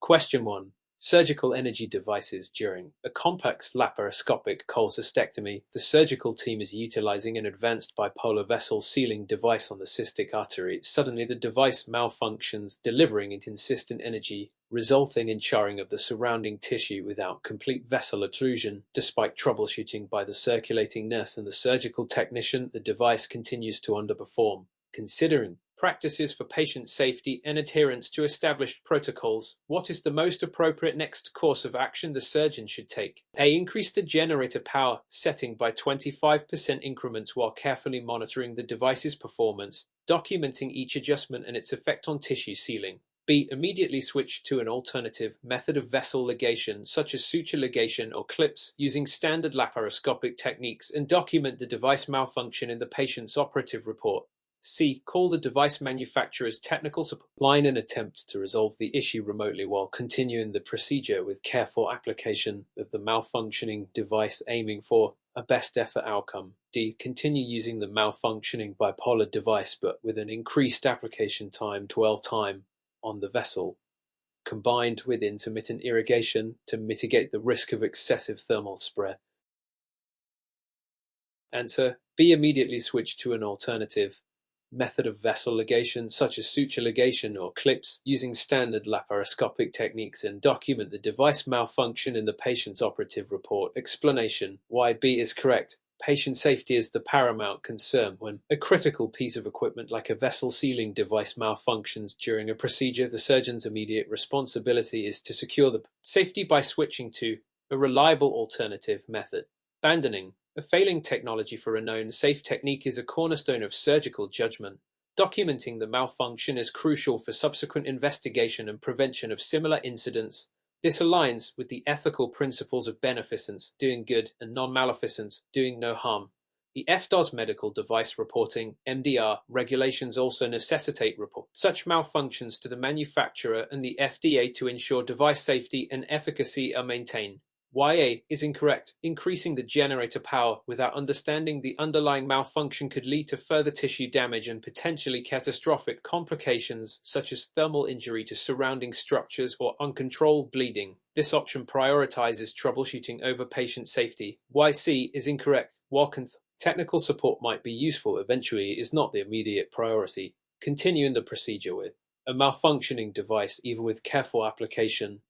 Question 1. Surgical energy devices during a complex laparoscopic cholecystectomy. The surgical team is utilizing an advanced bipolar vessel sealing device on the cystic artery. Suddenly, the device malfunctions, delivering inconsistent energy, resulting in charring of the surrounding tissue without complete vessel occlusion. Despite troubleshooting by the circulating nurse and the surgical technician, the device continues to underperform. Considering practices for patient safety and adherence to established protocols, what is the most appropriate next course of action the surgeon should take? A. Increase the generator power setting by 25% increments while carefully monitoring the device's performance, documenting each adjustment and its effect on tissue sealing. B. Immediately switch to an alternative method of vessel ligation, such as suture ligation or clips, using standard laparoscopic techniques, and document the device malfunction in the patient's operative report. C. Call the device manufacturer's technical support line and attempt to resolve the issue remotely while continuing the procedure with careful application of the malfunctioning device, aiming for a best effort outcome. D. Continue using the malfunctioning bipolar device but with an increased application time, dwell time, on the vessel, combined with intermittent irrigation to mitigate the risk of excessive thermal spread. Answer: B. Immediately switch to an alternative method of vessel ligation, such as suture ligation or clips, using standard laparoscopic techniques, and document the device malfunction in the patient's operative report. Explanation: why B is correct. Patient safety is the paramount concern. When a critical piece of equipment like a vessel sealing device malfunctions during a procedure, the surgeon's immediate responsibility is to secure the safety by switching to a reliable alternative method. Abandoning a failing technology for a known safe technique is a cornerstone of surgical judgment. Documenting the malfunction is crucial for subsequent investigation and prevention of similar incidents. This aligns with the ethical principles of beneficence, doing good, and non-maleficence, doing no harm. The FDA's medical device reporting (MDR) regulations also necessitate report such malfunctions to the manufacturer and the FDA to ensure device safety and efficacy are maintained. YA is incorrect. Increasing the generator power without understanding the underlying malfunction could lead to further tissue damage and potentially catastrophic complications such as thermal injury to surrounding structures or uncontrolled bleeding. This option prioritizes troubleshooting over patient safety. YC is incorrect. While technical support might be useful, eventually is not the immediate priority. Continuing the procedure with a malfunctioning device, even with careful application,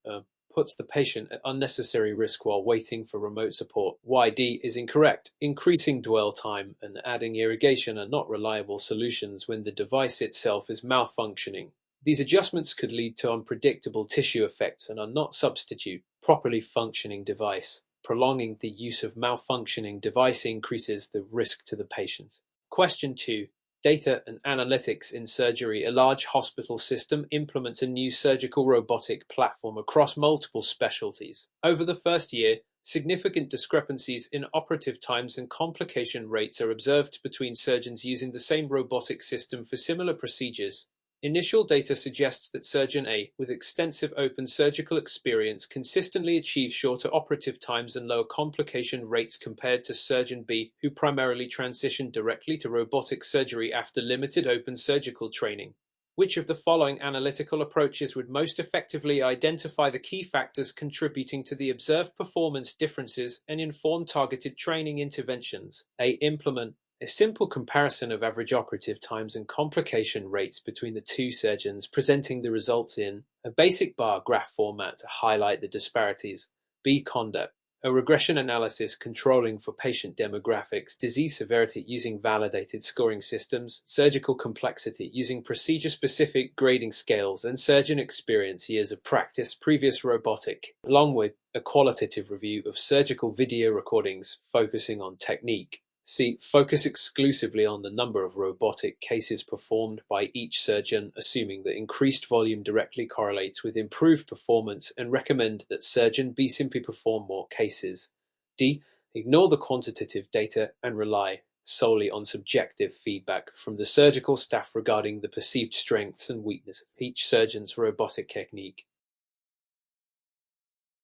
puts the patient at unnecessary risk while waiting for remote support. YD is incorrect. Increasing dwell time and adding irrigation are not reliable solutions when the device itself is malfunctioning. These adjustments could lead to unpredictable tissue effects and are not substitute properly functioning device. Prolonging the use of malfunctioning device increases the risk to the patient. Question 2. Data and analytics in surgery. A large hospital system implements a new surgical robotic platform across multiple specialties. Over the first year, significant discrepancies in operative times and complication rates are observed between surgeons using the same robotic system for similar procedures. Initial data suggests that Surgeon A, with extensive open surgical experience, consistently achieves shorter operative times and lower complication rates compared to Surgeon B, who primarily transitioned directly to robotic surgery after limited open surgical training. Which of the following analytical approaches would most effectively identify the key factors contributing to the observed performance differences and inform targeted training interventions? A. Implement a simple comparison of average operative times and complication rates between the two surgeons, presenting the results in a basic bar graph format to highlight the disparities. B. Conduct a regression analysis controlling for patient demographics, disease severity using validated scoring systems, surgical complexity using procedure-specific grading scales, and surgeon experience, years of practice, previous robotic, along with a qualitative review of surgical video recordings focusing on technique. C. Focus exclusively on the number of robotic cases performed by each surgeon, assuming that increased volume directly correlates with improved performance, and recommend that Surgeon B simply perform more cases. D. Ignore the quantitative data and rely solely on subjective feedback from the surgical staff regarding the perceived strengths and weaknesses of each surgeon's robotic technique.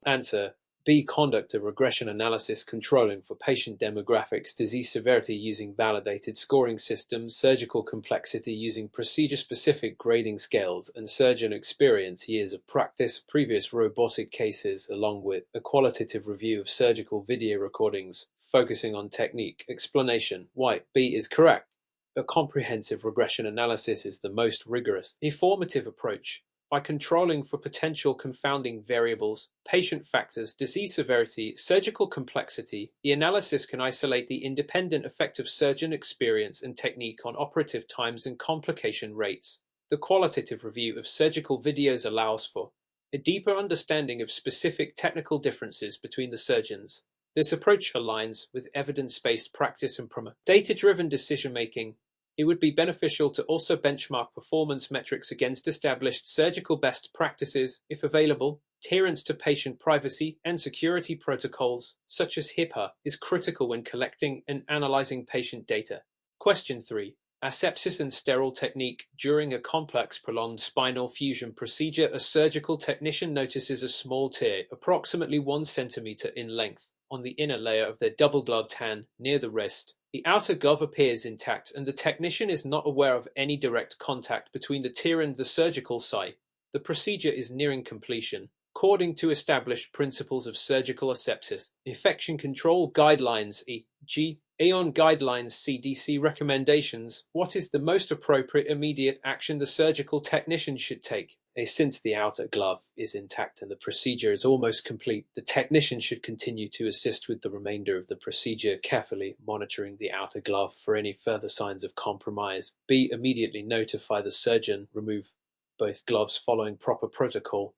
Answer: B. Conduct a regression analysis controlling for patient demographics, disease severity using validated scoring systems, surgical complexity using procedure-specific grading scales, and surgeon experience, years of practice, previous robotic cases, along with a qualitative review of surgical video recordings, focusing on technique, explanation. Why B is correct. A comprehensive regression analysis is the most rigorous, informative approach. By controlling for potential confounding variables, patient factors, disease severity, surgical complexity, the analysis can isolate the independent effect of surgeon experience and technique on operative times and complication rates. The qualitative review of surgical videos allows for a deeper understanding of specific technical differences between the surgeons. This approach aligns with evidence-based practice and promotes data-driven decision-making. It would be beneficial to also benchmark performance metrics against established surgical best practices, if available. Adherence to patient privacy and security protocols, such as HIPAA, is critical when collecting and analyzing patient data. Question 3. Asepsis and sterile technique. During a complex prolonged spinal fusion procedure, a surgical technician notices a small tear, approximately 1 centimeter in length, on the inner layer of their double-gloved hand near the wrist. The outer glove appears intact, and the technician is not aware of any direct contact between the tear and the surgical site. The procedure is nearing completion. According to established principles of surgical asepsis, infection control guidelines, e.g., AON guidelines, CDC recommendations, what is the most appropriate immediate action the surgical technician should take? Since the outer glove is intact and the procedure is almost complete, the technician should continue to assist with the remainder of the procedure, carefully monitoring the outer glove for any further signs of compromise. B. Immediately notify the surgeon. Remove both gloves following proper protocol.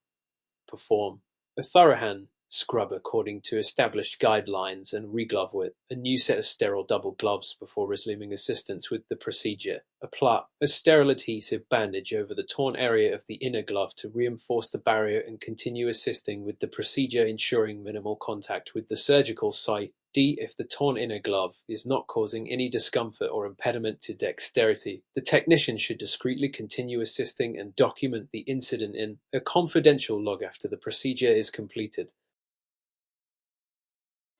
Perform a thorough hand scrub according to established guidelines and reglove with a new set of sterile double gloves before resuming assistance with the procedure. Apply a sterile adhesive bandage over the torn area of the inner glove to reinforce the barrier and continue assisting with the procedure, ensuring minimal contact with the surgical site. D. If the torn inner glove is not causing any discomfort or impediment to dexterity, the technician should discreetly continue assisting and document the incident in a confidential log after the procedure is completed.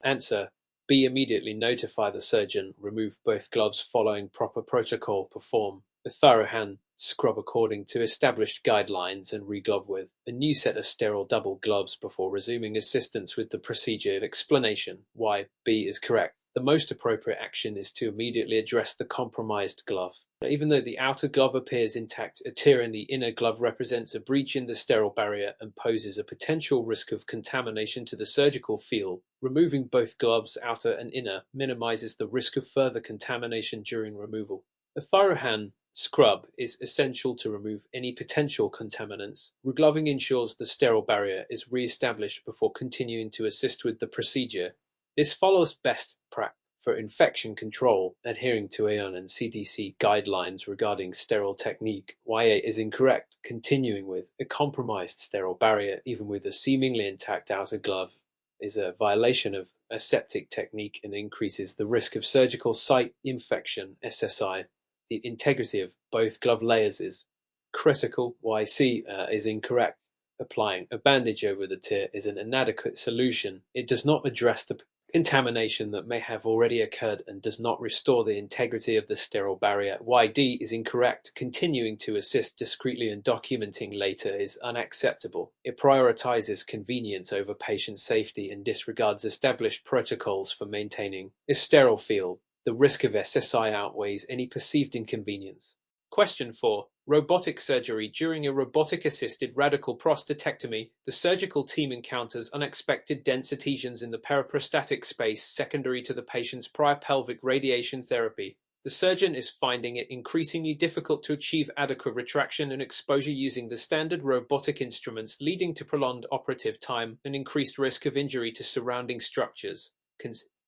Answer: B. Immediately notify the surgeon. Remove both gloves following proper protocol. Perform a thorough hand scrub according to established guidelines and reglove with a new set of sterile double gloves before resuming assistance with the procedure. Explanation: why B is correct. The most appropriate action is to immediately address the compromised glove. Even though the outer glove appears intact, a tear in the inner glove represents a breach in the sterile barrier and poses a potential risk of contamination to the surgical field. Removing both gloves, outer and inner, minimizes the risk of further contamination during removal. A thorough hand scrub is essential to remove any potential contaminants. Regloving ensures the sterile barrier is re-established before continuing to assist with the procedure. This follows best practice for infection control, adhering to AON and CDC guidelines regarding sterile technique. Y8 is incorrect. Continuing with a compromised sterile barrier, even with a seemingly intact outer glove, is a violation of aseptic technique and increases the risk of surgical site infection, SSI. The integrity of both glove layers is critical. YC is incorrect. Applying a bandage over the tear is an inadequate solution. It does not address the contamination that may have already occurred and does not restore the integrity of the sterile barrier. YD is incorrect. Continuing to assist discreetly and documenting later is unacceptable. It prioritizes convenience over patient safety and disregards established protocols for maintaining a sterile field. The risk of SSI outweighs any perceived inconvenience. Question 4. Robotic surgery. During a robotic-assisted radical prostatectomy, the surgical team encounters unexpected dense adhesions in the periprostatic space secondary to the patient's prior pelvic radiation therapy. The surgeon is finding it increasingly difficult to achieve adequate retraction and exposure using the standard robotic instruments, leading to prolonged operative time and increased risk of injury to surrounding structures.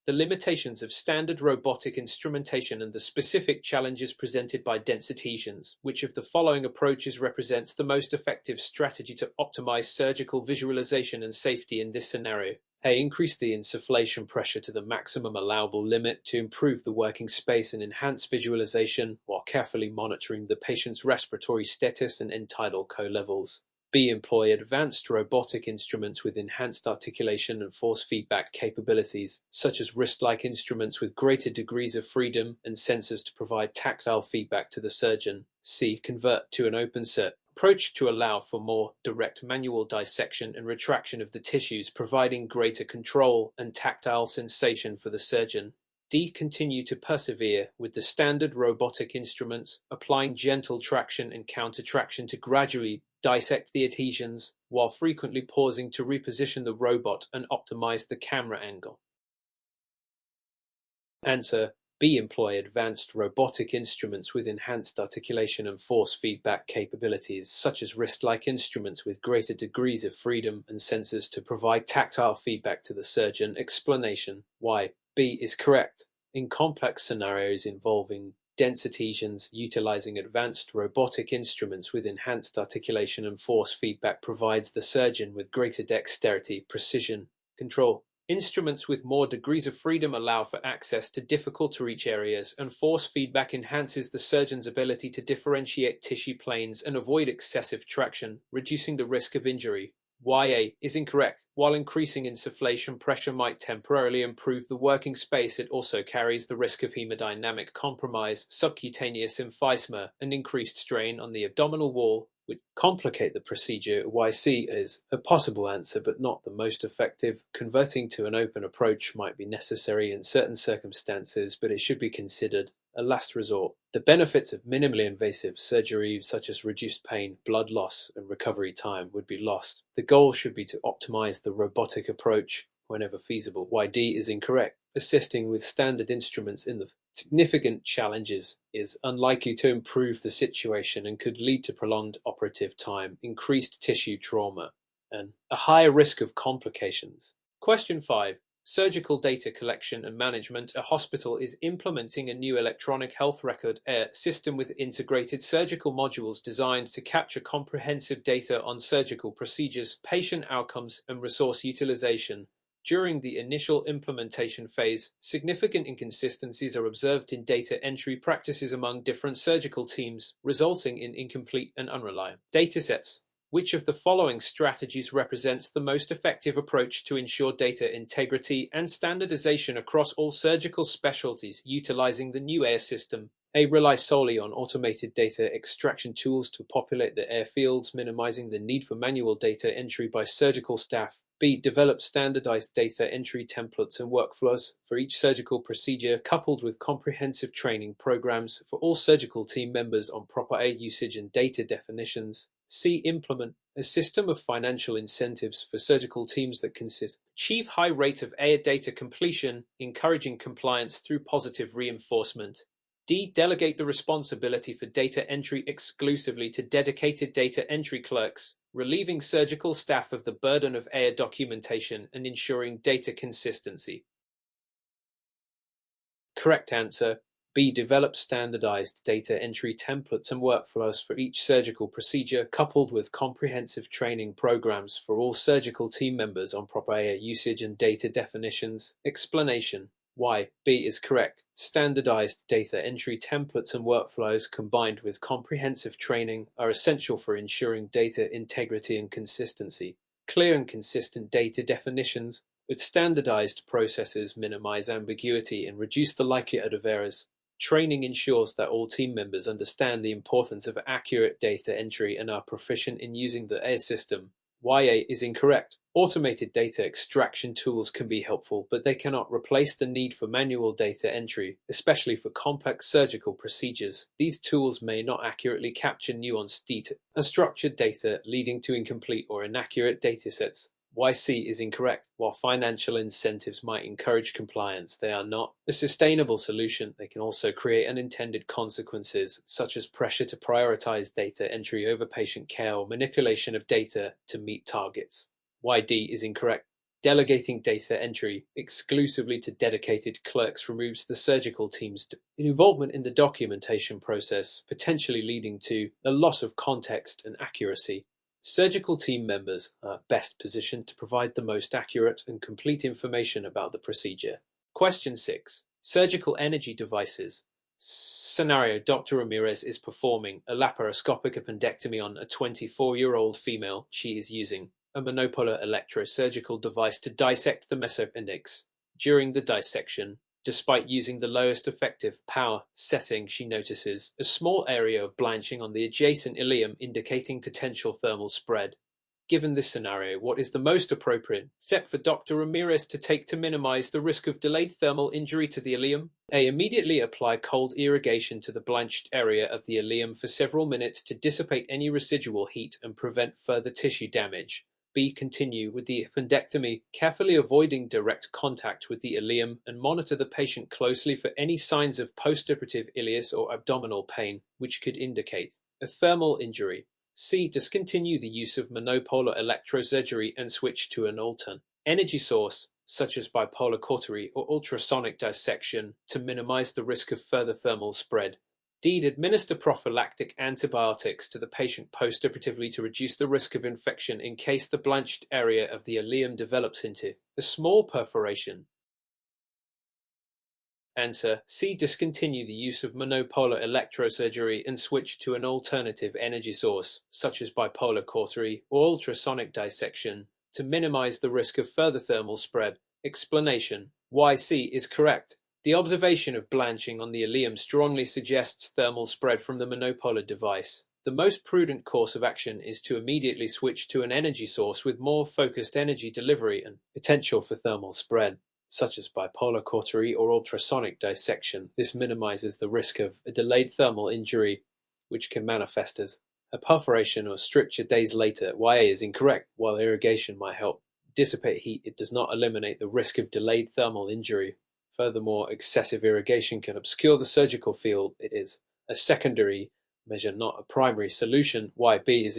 The limitations of standard robotic instrumentation and the specific challenges presented by dense adhesions. Which of the following approaches represents the most effective strategy to optimize surgical visualization and safety in this scenario? A. Increase the insufflation pressure to the maximum allowable limit to improve the working space and enhance visualization while carefully monitoring the patient's respiratory status and end tidal co levels. B. Employ advanced robotic instruments with enhanced articulation and force feedback capabilities, such as wrist-like instruments with greater degrees of freedom and sensors to provide tactile feedback to the surgeon. C. Convert to an open CERT approach to allow for more direct manual dissection and retraction of the tissues, providing greater control and tactile sensation for the surgeon. D. Continue to persevere with the standard robotic instruments, applying gentle traction and counter-traction to gradually dissect the adhesions, while frequently pausing to reposition the robot and optimize the camera angle. Answer: B. Employ advanced robotic instruments with enhanced articulation and force feedback capabilities, such as wrist-like instruments with greater degrees of freedom and sensors to provide tactile feedback to the surgeon. Explanation: why B is correct. In complex scenarios involving dense adhesions, utilizing advanced robotic instruments with enhanced articulation and force feedback provides the surgeon with greater dexterity, precision, control. Instruments with more degrees of freedom allow for access to difficult-to-reach areas, and force feedback enhances the surgeon's ability to differentiate tissue planes and avoid excessive traction, reducing the risk of injury. YA is incorrect. While increasing insufflation pressure might temporarily improve the working space, it also carries the risk of hemodynamic compromise, subcutaneous emphysema, and increased strain on the abdominal wall, which complicate the procedure. YC is a possible answer, but not the most effective. Converting to an open approach might be necessary in certain circumstances, but it should be considered a last resort. The benefits of minimally invasive surgery, such as reduced pain, blood loss, and recovery time, would be lost. The goal should be to optimize the robotic approach whenever feasible. YD is incorrect. Assisting with standard instruments in the significant challenges is unlikely to improve the situation and could lead to prolonged operative time, increased tissue trauma, and a higher risk of complications. Question 5. Surgical data collection and management. A hospital is implementing a new electronic health record system with integrated surgical modules designed to capture comprehensive data on surgical procedures, patient outcomes, and resource utilization. During the initial implementation phase, significant inconsistencies are observed in data entry practices among different surgical teams, resulting in incomplete and unreliable datasets. Which of the following strategies represents the most effective approach to ensure data integrity and standardization across all surgical specialties utilizing the new AIR system? A. Rely solely on automated data extraction tools to populate the AIR fields, minimizing the need for manual data entry by surgical staff. B. Develop standardized data entry templates and workflows for each surgical procedure, coupled with comprehensive training programs for all surgical team members on proper AIR usage and data definitions. C. Implement a system of financial incentives for surgical teams that achieve high rate of AIR data completion, encouraging compliance through positive reinforcement. D. Delegate the responsibility for data entry exclusively to dedicated data entry clerks, relieving surgical staff of the burden of AIR documentation and ensuring data consistency. Correct answer: B. Develop standardized data entry templates and workflows for each surgical procedure, coupled with comprehensive training programs for all surgical team members on proper AIR usage and data definitions. Explanation: why B is correct. Standardized data entry templates and workflows combined with comprehensive training are essential for ensuring data integrity and consistency. Clear and consistent data definitions with standardized processes minimize ambiguity and reduce the likelihood of errors. Training ensures that all team members understand the importance of accurate data entry and are proficient in using the AIR system. YA is incorrect. Automated data extraction tools can be helpful, but they cannot replace the need for manual data entry, especially for complex surgical procedures. These tools may not accurately capture nuanced data, unstructured data, leading to incomplete or inaccurate datasets. YC is incorrect. While financial incentives might encourage compliance, they are not a sustainable solution. They can also create unintended consequences, such as pressure to prioritize data entry over patient care or manipulation of data to meet targets. YD is incorrect. Delegating data entry exclusively to dedicated clerks removes the surgical team's involvement in the documentation process, potentially leading to a loss of context and accuracy. Surgical team members are best positioned to provide the most accurate and complete information about the procedure. Question 6. Surgical energy devices. Scenario: Dr. Ramirez is performing a laparoscopic appendectomy on a 24-year-old female. She is using a monopolar electrosurgical device to dissect the mesoappendix. During the dissection, despite using the lowest effective power setting, she notices a small area of blanching on the adjacent ileum, indicating potential thermal spread. Given this scenario, what is the most appropriate step for Dr. Ramirez to take to minimize the risk of delayed thermal injury to the ileum? A. Immediately apply cold irrigation to the blanched area of the ileum for several minutes to dissipate any residual heat and prevent further tissue damage. B. Continue with the appendectomy, carefully avoiding direct contact with the ileum, and monitor the patient closely for any signs of postoperative ileus or abdominal pain, which could indicate a thermal injury. C. Discontinue the use of monopolar electrosurgery and switch to an alternate energy source, such as bipolar cautery or ultrasonic dissection, to minimize the risk of further thermal spread. D. Administer prophylactic antibiotics to the patient postoperatively to reduce the risk of infection in case the blanched area of the ileum develops into a small perforation. Answer: C. Discontinue the use of monopolar electrosurgery and switch to an alternative energy source, such as bipolar cautery or ultrasonic dissection, to minimize the risk of further thermal spread. Explanation: why C is correct. The observation of blanching on the ileum strongly suggests thermal spread from the monopolar device. The most prudent course of action is to immediately switch to an energy source with more focused energy delivery and potential for thermal spread, such as bipolar cautery or ultrasonic dissection. This minimizes the risk of a delayed thermal injury, which can manifest as a perforation or stricture days later. YA is incorrect. While irrigation might help dissipate heat, it does not eliminate the risk of delayed thermal injury. Furthermore, excessive irrigation can obscure the surgical field. It is a secondary measure, not a primary solution. YB is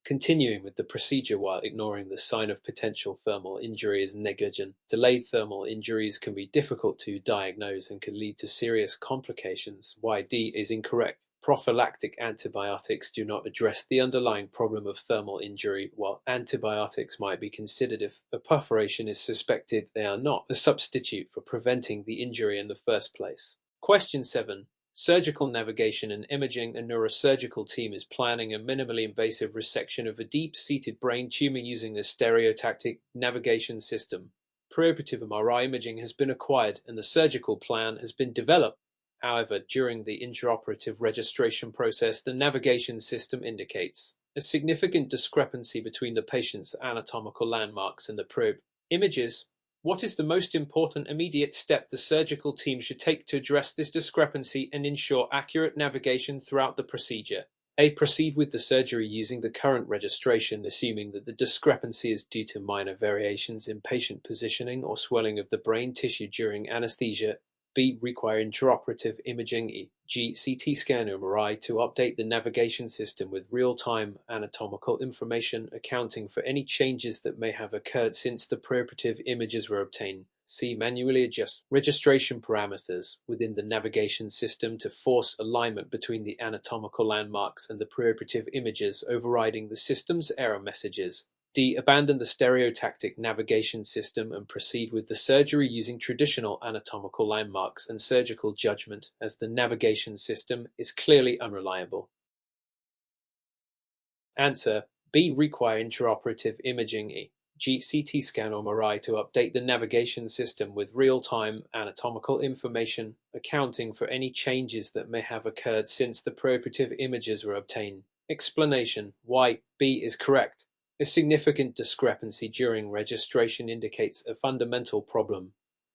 continuing with the procedure while ignoring the sign of potential thermal injury is negligent. Delayed thermal injuries can be difficult to diagnose and can lead to serious complications. YD is incorrect. Prophylactic antibiotics do not address the underlying problem of thermal injury. While antibiotics might be considered if a perforation is suspected, they are not a substitute for preventing the injury in the first place. Question 7. Surgical Navigation and Imaging. A neurosurgical team is planning a minimally invasive resection of a deep-seated brain tumor using the stereotactic navigation system. Preoperative MRI imaging has been acquired and the surgical plan has been developed. However, during the intraoperative registration process, the navigation system indicates a significant discrepancy between the patient's anatomical landmarks and the probe images. What is the most important immediate step the surgical team should take to address this discrepancy and ensure accurate navigation throughout the procedure? A. Proceed with the surgery using the current registration, assuming that the discrepancy is due to minor variations in patient positioning or swelling of the brain tissue during anesthesia. B. Require intraoperative imaging, e.g. CT scan or MRI, to update the navigation system with real-time anatomical information, accounting for any changes that may have occurred since the preoperative images were obtained. C. Manually adjust registration parameters within the navigation system to force alignment between the anatomical landmarks and the preoperative images, overriding the system's error messages. D. Abandon the stereotactic navigation system and proceed with the surgery using traditional anatomical landmarks and surgical judgment, as the navigation system is clearly unreliable. Answer: B. Require intraoperative imaging, e.g. CT scan or MRI, to update the navigation system with real-time anatomical information, accounting for any changes that may have occurred since the preoperative images were obtained. Explanation: why B is correct. A significant discrepancy during registration indicates a fundamental problem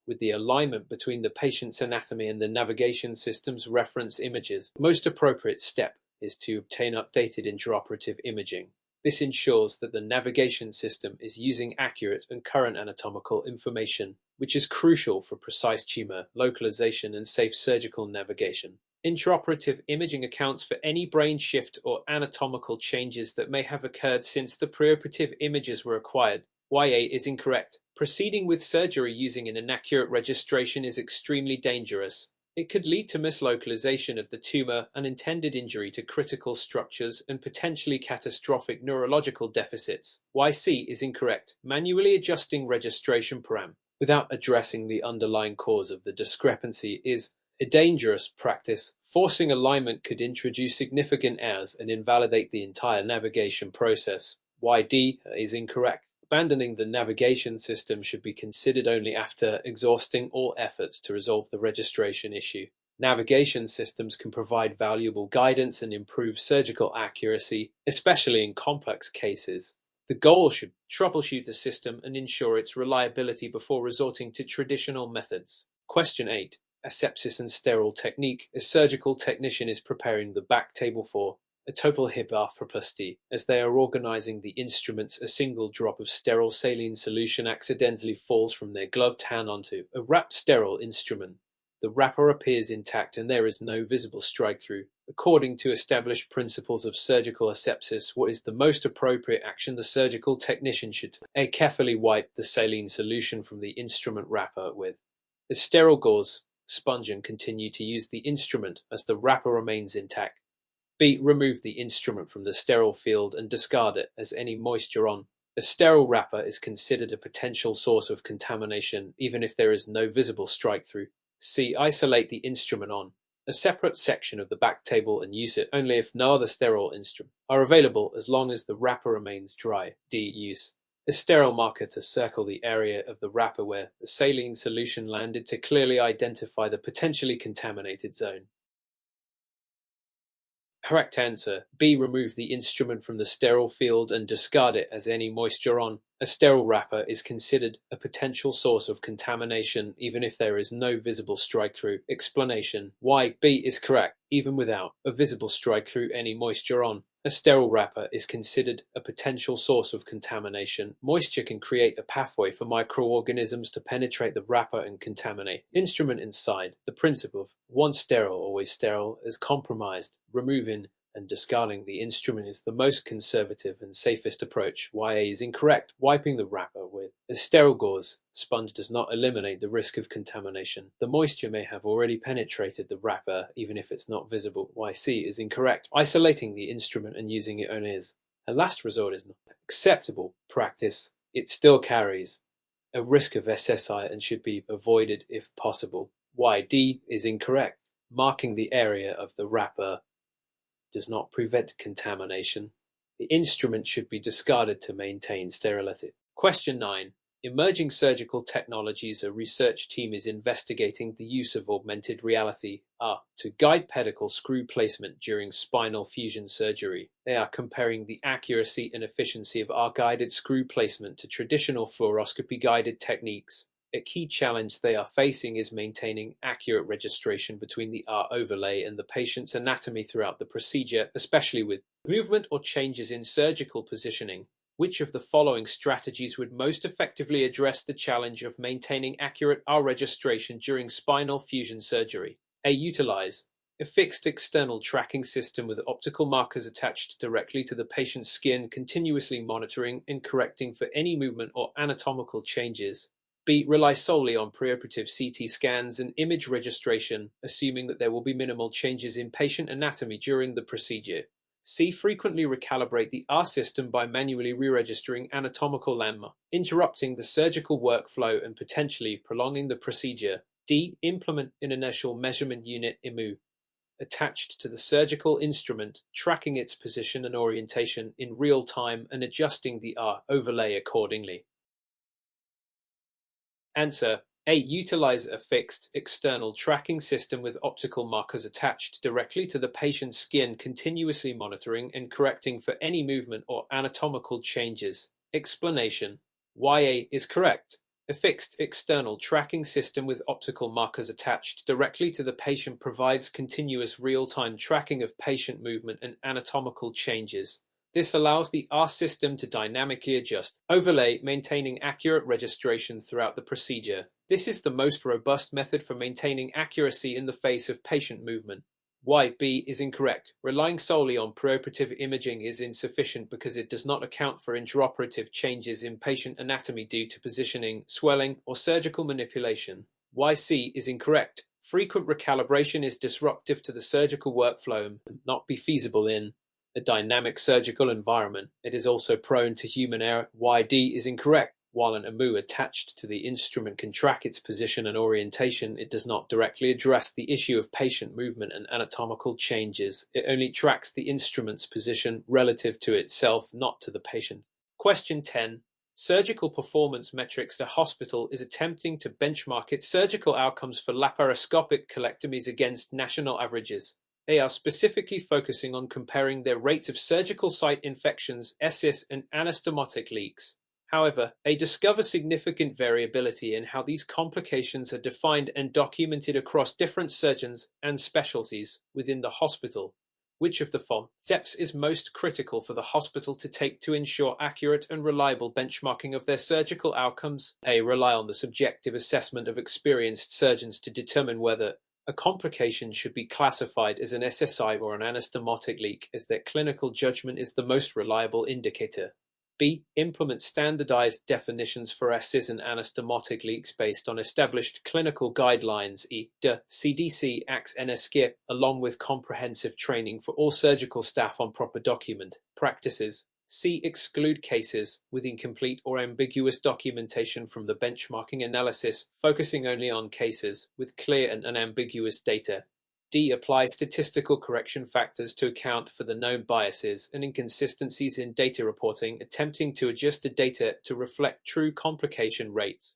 with the alignment between the patient's anatomy and the navigation system's reference images. The most appropriate step is to obtain updated intraoperative imaging. This ensures that the navigation system is using accurate and current anatomical information, which is crucial for precise tumor localization and safe surgical navigation. Intraoperative imaging accounts for any brain shift or anatomical changes that may have occurred since the preoperative images were acquired. YA is incorrect. Proceeding with surgery using an inaccurate registration is extremely dangerous. It could lead to mislocalization of the tumor, unintended injury to critical structures, and potentially catastrophic neurological deficits. YC is incorrect. Manually adjusting registration param without addressing the underlying cause of the discrepancy is A dangerous practice. Forcing alignment could introduce significant errors and invalidate the entire navigation process. YD is incorrect. Abandoning the navigation system should be considered only after exhausting all efforts to resolve the registration issue. Navigation systems can provide valuable guidance and improve surgical accuracy, especially in complex cases. The goal should troubleshoot the system and ensure its reliability before resorting to traditional methods. Question 8. Asepsis and sterile technique. A surgical technician is preparing the back table for a total hip arthroplasty. As they are organizing the instruments, a single drop of sterile saline solution accidentally falls from their gloved hand onto a wrapped sterile instrument. The wrapper appears intact and there is no visible strike-through. According to established principles of surgical asepsis, what is the most appropriate action the surgical technician should take? A. Carefully wipe the saline solution from the instrument wrapper with a sterile gauze sponge and continue to use the instrument as the wrapper remains intact. B. Remove the instrument from the sterile field and discard it, as any moisture on a sterile wrapper is considered a potential source of contamination even if there is no visible strike-through. C. Isolate the instrument on a separate section of the back table and use it only if no other sterile instruments are available as long as the wrapper remains dry. D. Use a sterile marker to circle the area of the wrapper where the saline solution landed to clearly identify the potentially contaminated zone. Correct answer. B. Remove the instrument from the sterile field and discard it, as any moisture on a sterile wrapper is considered a potential source of contamination even if there is no visible strike-through. Explanation. Why B is correct. Even without a visible strike-through, any moisture on a sterile wrapper is considered a potential source of contamination. Moisture can create a pathway for microorganisms to penetrate the wrapper and contaminate instrument inside. The principle of once sterile, always sterile is compromised. Removing and discarding the instrument is the most conservative and safest approach. YA is incorrect. Wiping the wrapper with a sterile gauze sponge does not eliminate the risk of contamination. The moisture may have already penetrated the wrapper even if it's not visible. YC is incorrect. Isolating the instrument and using it only as a last resort is not acceptable practice. It still carries a risk of SSI and should be avoided if possible. YD is incorrect. Marking the area of the wrapper does not prevent contamination. The instrument should be discarded to maintain sterility. Question 9. Emerging surgical technologies. A research team is investigating the use of augmented reality to guide pedicle screw placement during spinal fusion surgery. They are comparing the accuracy and efficiency of R-guided screw placement to traditional fluoroscopy-guided techniques. A key challenge they are facing is maintaining accurate registration between the R overlay and the patient's anatomy throughout the procedure, especially with movement or changes in surgical positioning. Which of the following strategies would most effectively address the challenge of maintaining accurate R registration during spinal fusion surgery? A. Utilize a fixed external tracking system with optical markers attached directly to the patient's skin, continuously monitoring and correcting for any movement or anatomical changes. B. Rely solely on preoperative CT scans and image registration, assuming that there will be minimal changes in patient anatomy during the procedure. C. Frequently recalibrate the R system by manually re-registering anatomical landmarks, interrupting the surgical workflow and potentially prolonging the procedure. D. Implement an inertial measurement unit IMU attached to the surgical instrument, tracking its position and orientation in real time and adjusting the R overlay accordingly. Answer. A. Utilize a fixed external tracking system with optical markers attached directly to the patient's skin, continuously monitoring and correcting for any movement or anatomical changes. Explanation. YA is correct. A fixed external tracking system with optical markers attached directly to the patient provides continuous real-time tracking of patient movement and anatomical changes. This allows the R system to dynamically adjust, overlay, maintaining accurate registration throughout the procedure. This is the most robust method for maintaining accuracy in the face of patient movement. YB is incorrect. Relying solely on preoperative imaging is insufficient because it does not account for intraoperative changes in patient anatomy due to positioning, swelling, or surgical manipulation. YC is incorrect. Frequent recalibration is disruptive to the surgical workflow and not be feasible in a dynamic surgical environment. It is also prone to human error. YD is incorrect. While an EMU attached to the instrument can track its position and orientation, it does not directly address the issue of patient movement and anatomical changes. It only tracks the instrument's position relative to itself, not to the patient. Question 10. Surgical performance metrics. The hospital is attempting to benchmark its surgical outcomes for laparoscopic colectomies against national averages. They are specifically focusing on comparing their rates of surgical site infections, ESIS, and anastomotic leaks. However, they discover significant variability in how these complications are defined and documented across different surgeons and specialties within the hospital. Which of the following steps is most critical for the hospital to take to ensure accurate and reliable benchmarking of their surgical outcomes? A. Rely on the subjective assessment of experienced surgeons to determine whether a complication should be classified as an SSI or an anastomotic leak, as their clinical judgment is the most reliable indicator. B. Implement standardized definitions for SIS and anastomotic leaks based on established clinical guidelines, e.g. CDC, ACS, NSKIP, along with comprehensive training for all surgical staff on proper document practices. C. Exclude cases with incomplete or ambiguous documentation from the benchmarking analysis, focusing only on cases with clear and unambiguous data. D. Apply statistical correction factors to account for the known biases and inconsistencies in data reporting, attempting to adjust the data to reflect true complication rates.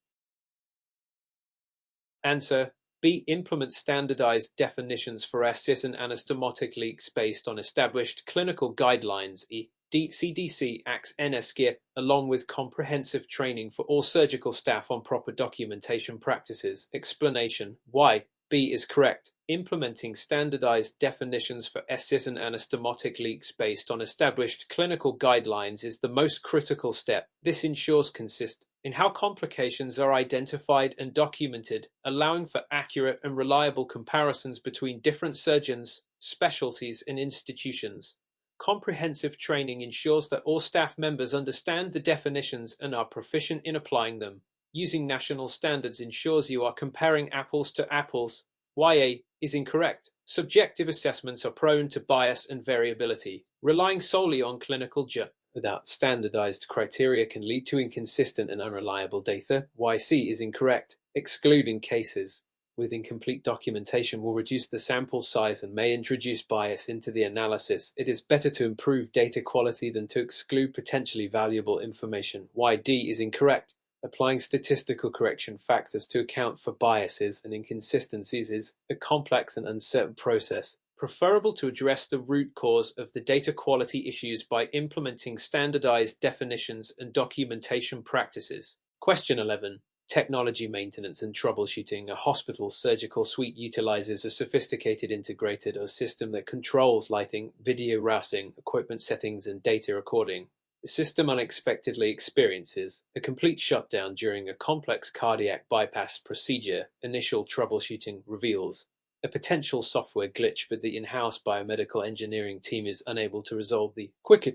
Answer. B. Implement standardized definitions for SIS and anastomotic leaks based on established clinical guidelines, e.g. CDC, ACS, NSKIP, along with comprehensive training for all surgical staff on proper documentation practices. Explanation. Why? B is correct. Implementing standardized definitions for SIS and anastomotic leaks based on established clinical guidelines is the most critical step. This ensures consistency in how complications are identified and documented, allowing for accurate and reliable comparisons between different surgeons, specialties, and institutions. Comprehensive training ensures that all staff members understand the definitions and are proficient in applying them. Using national standards ensures you are comparing apples to apples. YA is incorrect. Subjective assessments are prone to bias and variability. Relying solely on clinical judgment without standardized criteria can lead to inconsistent and unreliable data. YC is incorrect. Excluding cases with incomplete documentation will reduce the sample size and may introduce bias into the analysis. It is better to improve data quality than to exclude potentially valuable information. YD is incorrect. Applying statistical correction factors to account for biases and inconsistencies is a complex and uncertain process. Preferable to address the root cause of the data quality issues by implementing standardized definitions and documentation practices. Question 11. Technology maintenance and troubleshooting. A hospital surgical suite utilizes a sophisticated integrated system that controls lighting, video routing, equipment settings, and data recording. The system unexpectedly experiences a complete shutdown during a complex cardiac bypass procedure. Initial troubleshooting reveals a potential software glitch, but the in-house biomedical engineering team is unable to resolve the quicker.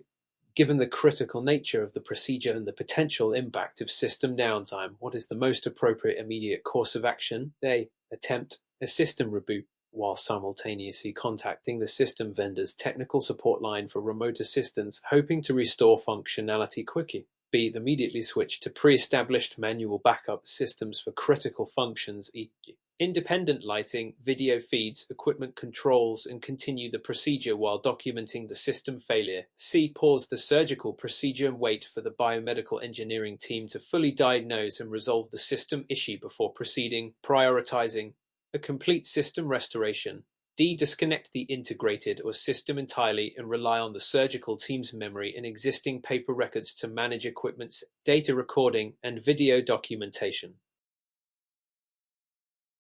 Given the critical nature of the procedure and the potential impact of system downtime, what is the most appropriate immediate course of action? A. Attempt a system reboot while simultaneously contacting the system vendor's technical support line for remote assistance, hoping to restore functionality quickly. B. Immediately switch to pre-established manual backup systems for critical functions, e.g. independent lighting, video feeds, equipment controls, and continue the procedure while documenting the system failure. C. Pause the surgical procedure and wait for the biomedical engineering team to fully diagnose and resolve the system issue before proceeding, prioritizing a complete system restoration. D. Disconnect the integrated or system entirely and rely on the surgical team's memory and existing paper records to manage equipment's data recording and video documentation.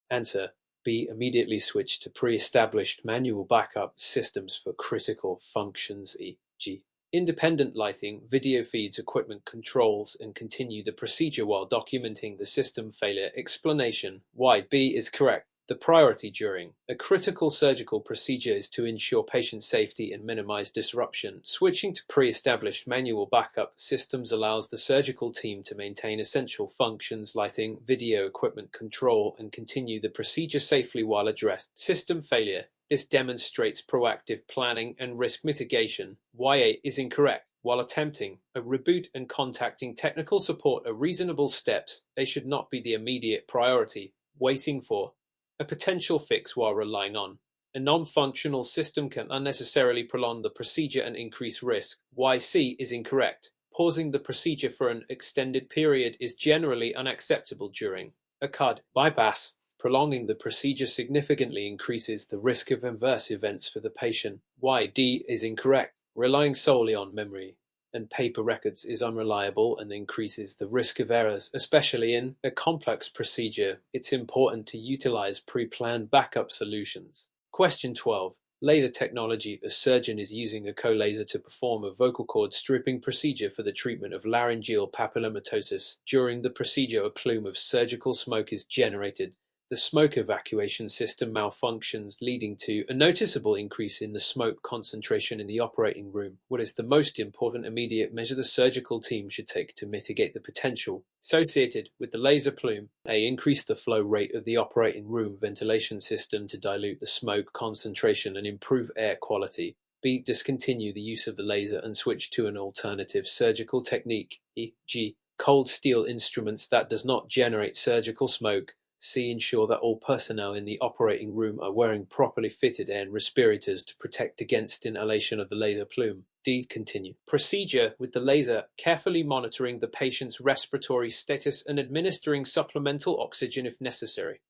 Answer. B. Immediately switch to pre-established manual backup systems for critical functions, e.g. independent lighting, video feeds, equipment controls, and continue the procedure while documenting the system failure. Explanation. Why B is correct. The priority during a critical surgical procedure is to ensure patient safety and minimize disruption. Switching to pre-established manual backup systems allows the surgical team to maintain essential functions, lighting, video, equipment control, and continue the procedure safely while addressing system failure. This demonstrates proactive planning and risk mitigation. YA is incorrect. While attempting a reboot and contacting technical support are reasonable steps, they should not be the immediate priority. Waiting for a potential fix while relying on a non-functional system can unnecessarily prolong the procedure and increase risk. YC is incorrect. Pausing the procedure for an extended period is generally unacceptable during a CUD bypass. Prolonging the procedure significantly increases the risk of adverse events for the patient. YD is incorrect. Relying solely on memory and paper records is unreliable and increases the risk of errors, especially in a complex procedure. It's important to utilize pre-planned backup solutions. Question 12. Laser technology. A surgeon is using a co-laser to perform a vocal cord stripping procedure for the treatment of laryngeal papillomatosis. During the procedure, a plume of surgical smoke is generated. The smoke evacuation system malfunctions, leading to a noticeable increase in the smoke concentration in the operating room. What is the most important immediate measure the surgical team should take to mitigate the potential associated with the laser plume? A. Increase the flow rate of the operating room ventilation system to dilute the smoke concentration and improve air quality. B. Discontinue the use of the laser and switch to an alternative surgical technique, e.g., cold steel instruments that does not generate surgical smoke. C. Ensure that all personnel in the operating room are wearing properly fitted air respirators to protect against inhalation of the laser plume. D. Continue procedure with the laser, carefully monitoring the patient's respiratory status and administering supplemental oxygen if necessary.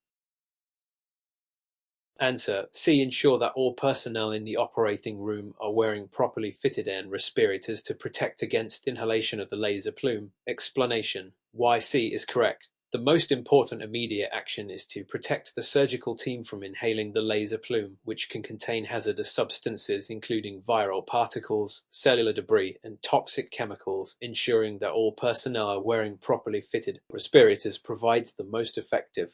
Answer. C. Ensure that all personnel in the operating room are wearing properly fitted air respirators to protect against inhalation of the laser plume. Explanation. Why C is correct. The most important immediate action is to protect the surgical team from inhaling the laser plume, which can contain hazardous substances including viral particles, cellular debris, and toxic chemicals. Ensuring that all personnel are wearing properly fitted respirators provides the most effective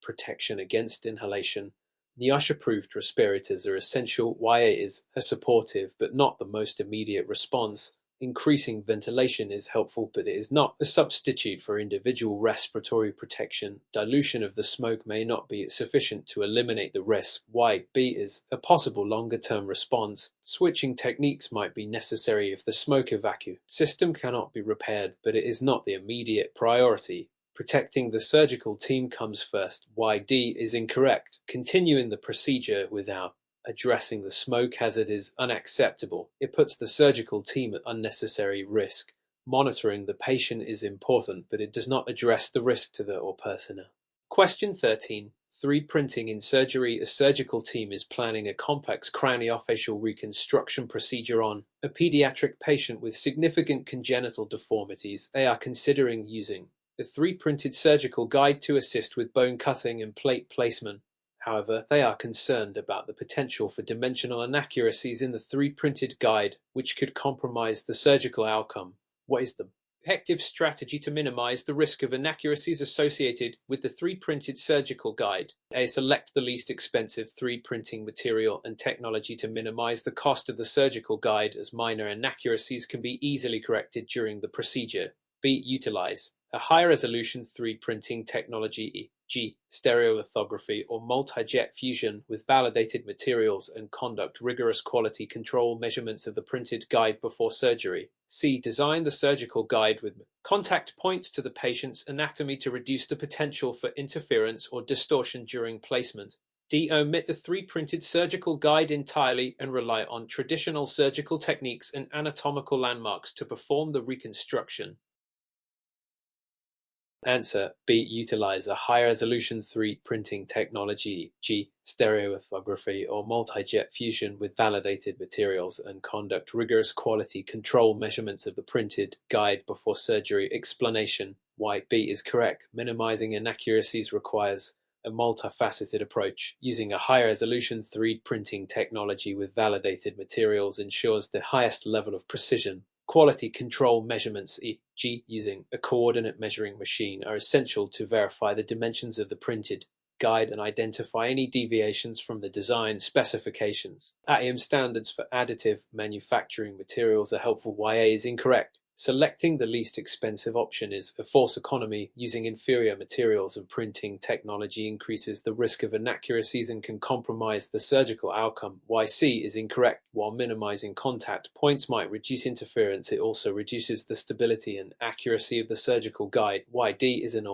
protection against inhalation. NIOSH-approved respirators are essential. YA is a supportive but not the most immediate response. Increasing ventilation is helpful, but it is not a substitute for individual respiratory protection. Dilution of the smoke may not be sufficient to eliminate the risk. YB is a possible longer-term response. Switching techniques might be necessary if the smoke evacuation system cannot be repaired, but it is not the immediate priority. Protecting the surgical team comes first. YD is incorrect. Continuing the procedure without addressing the smoke hazard is unacceptable. It puts the surgical team at unnecessary risk. Monitoring the patient is important, but it does not address the risk to the or personnel. Question 13. 3 Printing in surgery. A surgical team is planning a complex craniofacial reconstruction procedure on a pediatric patient with significant congenital deformities. They are considering using a 3D-printed surgical guide to assist with bone cutting and plate placement. However, they are concerned about the potential for dimensional inaccuracies in the 3D-printed guide, which could compromise the surgical outcome. What is the effective strategy to minimize the risk of inaccuracies associated with the 3D-printed surgical guide? A. Select the least expensive 3D printing material and technology to minimize the cost of the surgical guide, as minor inaccuracies can be easily corrected during the procedure. B. Utilize a high-resolution 3D printing technology, e.g., stereolithography or multi-jet fusion, with validated materials and conduct rigorous quality control measurements of the printed guide before surgery. C. Design the surgical guide with contact points to the patient's anatomy to reduce the potential for interference or distortion during placement. D. Omit the 3D printed surgical guide entirely and rely on traditional surgical techniques and anatomical landmarks to perform the reconstruction. Answer. B. Utilize a high-resolution 3D printing technology, e.g., stereolithography or multi-jet fusion, with validated materials and conduct rigorous quality control measurements of the printed guide before surgery. Explanation. Why B is correct. Minimizing inaccuracies requires a multifaceted approach. Using a high-resolution 3D printing technology with validated materials ensures the highest level of precision. Quality control measurements, e.g., using a coordinate measuring machine, are essential to verify the dimensions of the printed guide and identify any deviations from the design specifications. AIM standards for additive manufacturing materials are helpful. YA is incorrect. Selecting the least expensive option is a false economy. Using inferior materials and printing technology increases the risk of inaccuracies and can compromise the surgical outcome. YC is incorrect. While minimizing contact points might reduce interference, it also reduces the stability and accuracy of the surgical guide. YD is an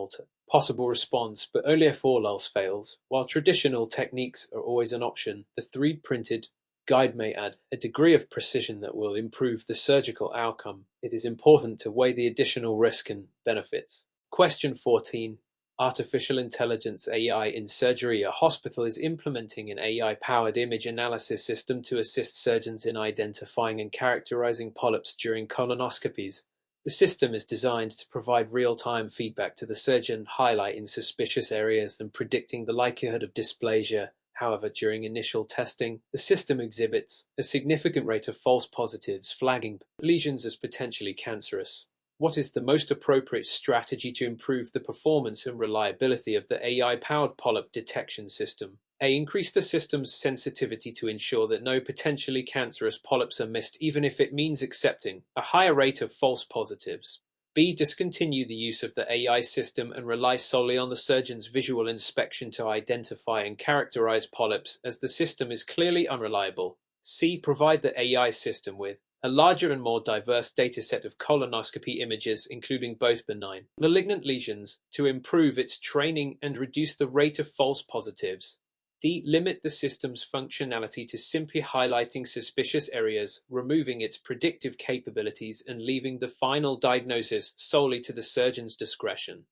possible response, but only if all else fails. While traditional techniques are always an option, the 3D printed guide may add a degree of precision that will improve the surgical outcome. It is important to weigh the additional risk and benefits. Question 14. Artificial intelligence (AI) in surgery. A hospital is implementing an AI-powered image analysis system to assist surgeons in identifying and characterizing polyps during colonoscopies. The system is designed to provide real-time feedback to the surgeon, highlighting suspicious areas and predicting the likelihood of dysplasia. However, during initial testing, the system exhibits a significant rate of false positives, flagging lesions as potentially cancerous. What is the most appropriate strategy to improve the performance and reliability of the AI-powered polyp detection system? A. Increase the system's sensitivity to ensure that no potentially cancerous polyps are missed, even if it means accepting a higher rate of false positives. B. Discontinue the use of the AI system and rely solely on the surgeon's visual inspection to identify and characterize polyps, as the system is clearly unreliable. C. Provide the AI system with a larger and more diverse dataset of colonoscopy images, including both benign and malignant lesions, to improve its training and reduce the rate of false positives. D. Limit the system's functionality to simply highlighting suspicious areas, removing its predictive capabilities, and leaving the final diagnosis solely to the surgeon's discretion.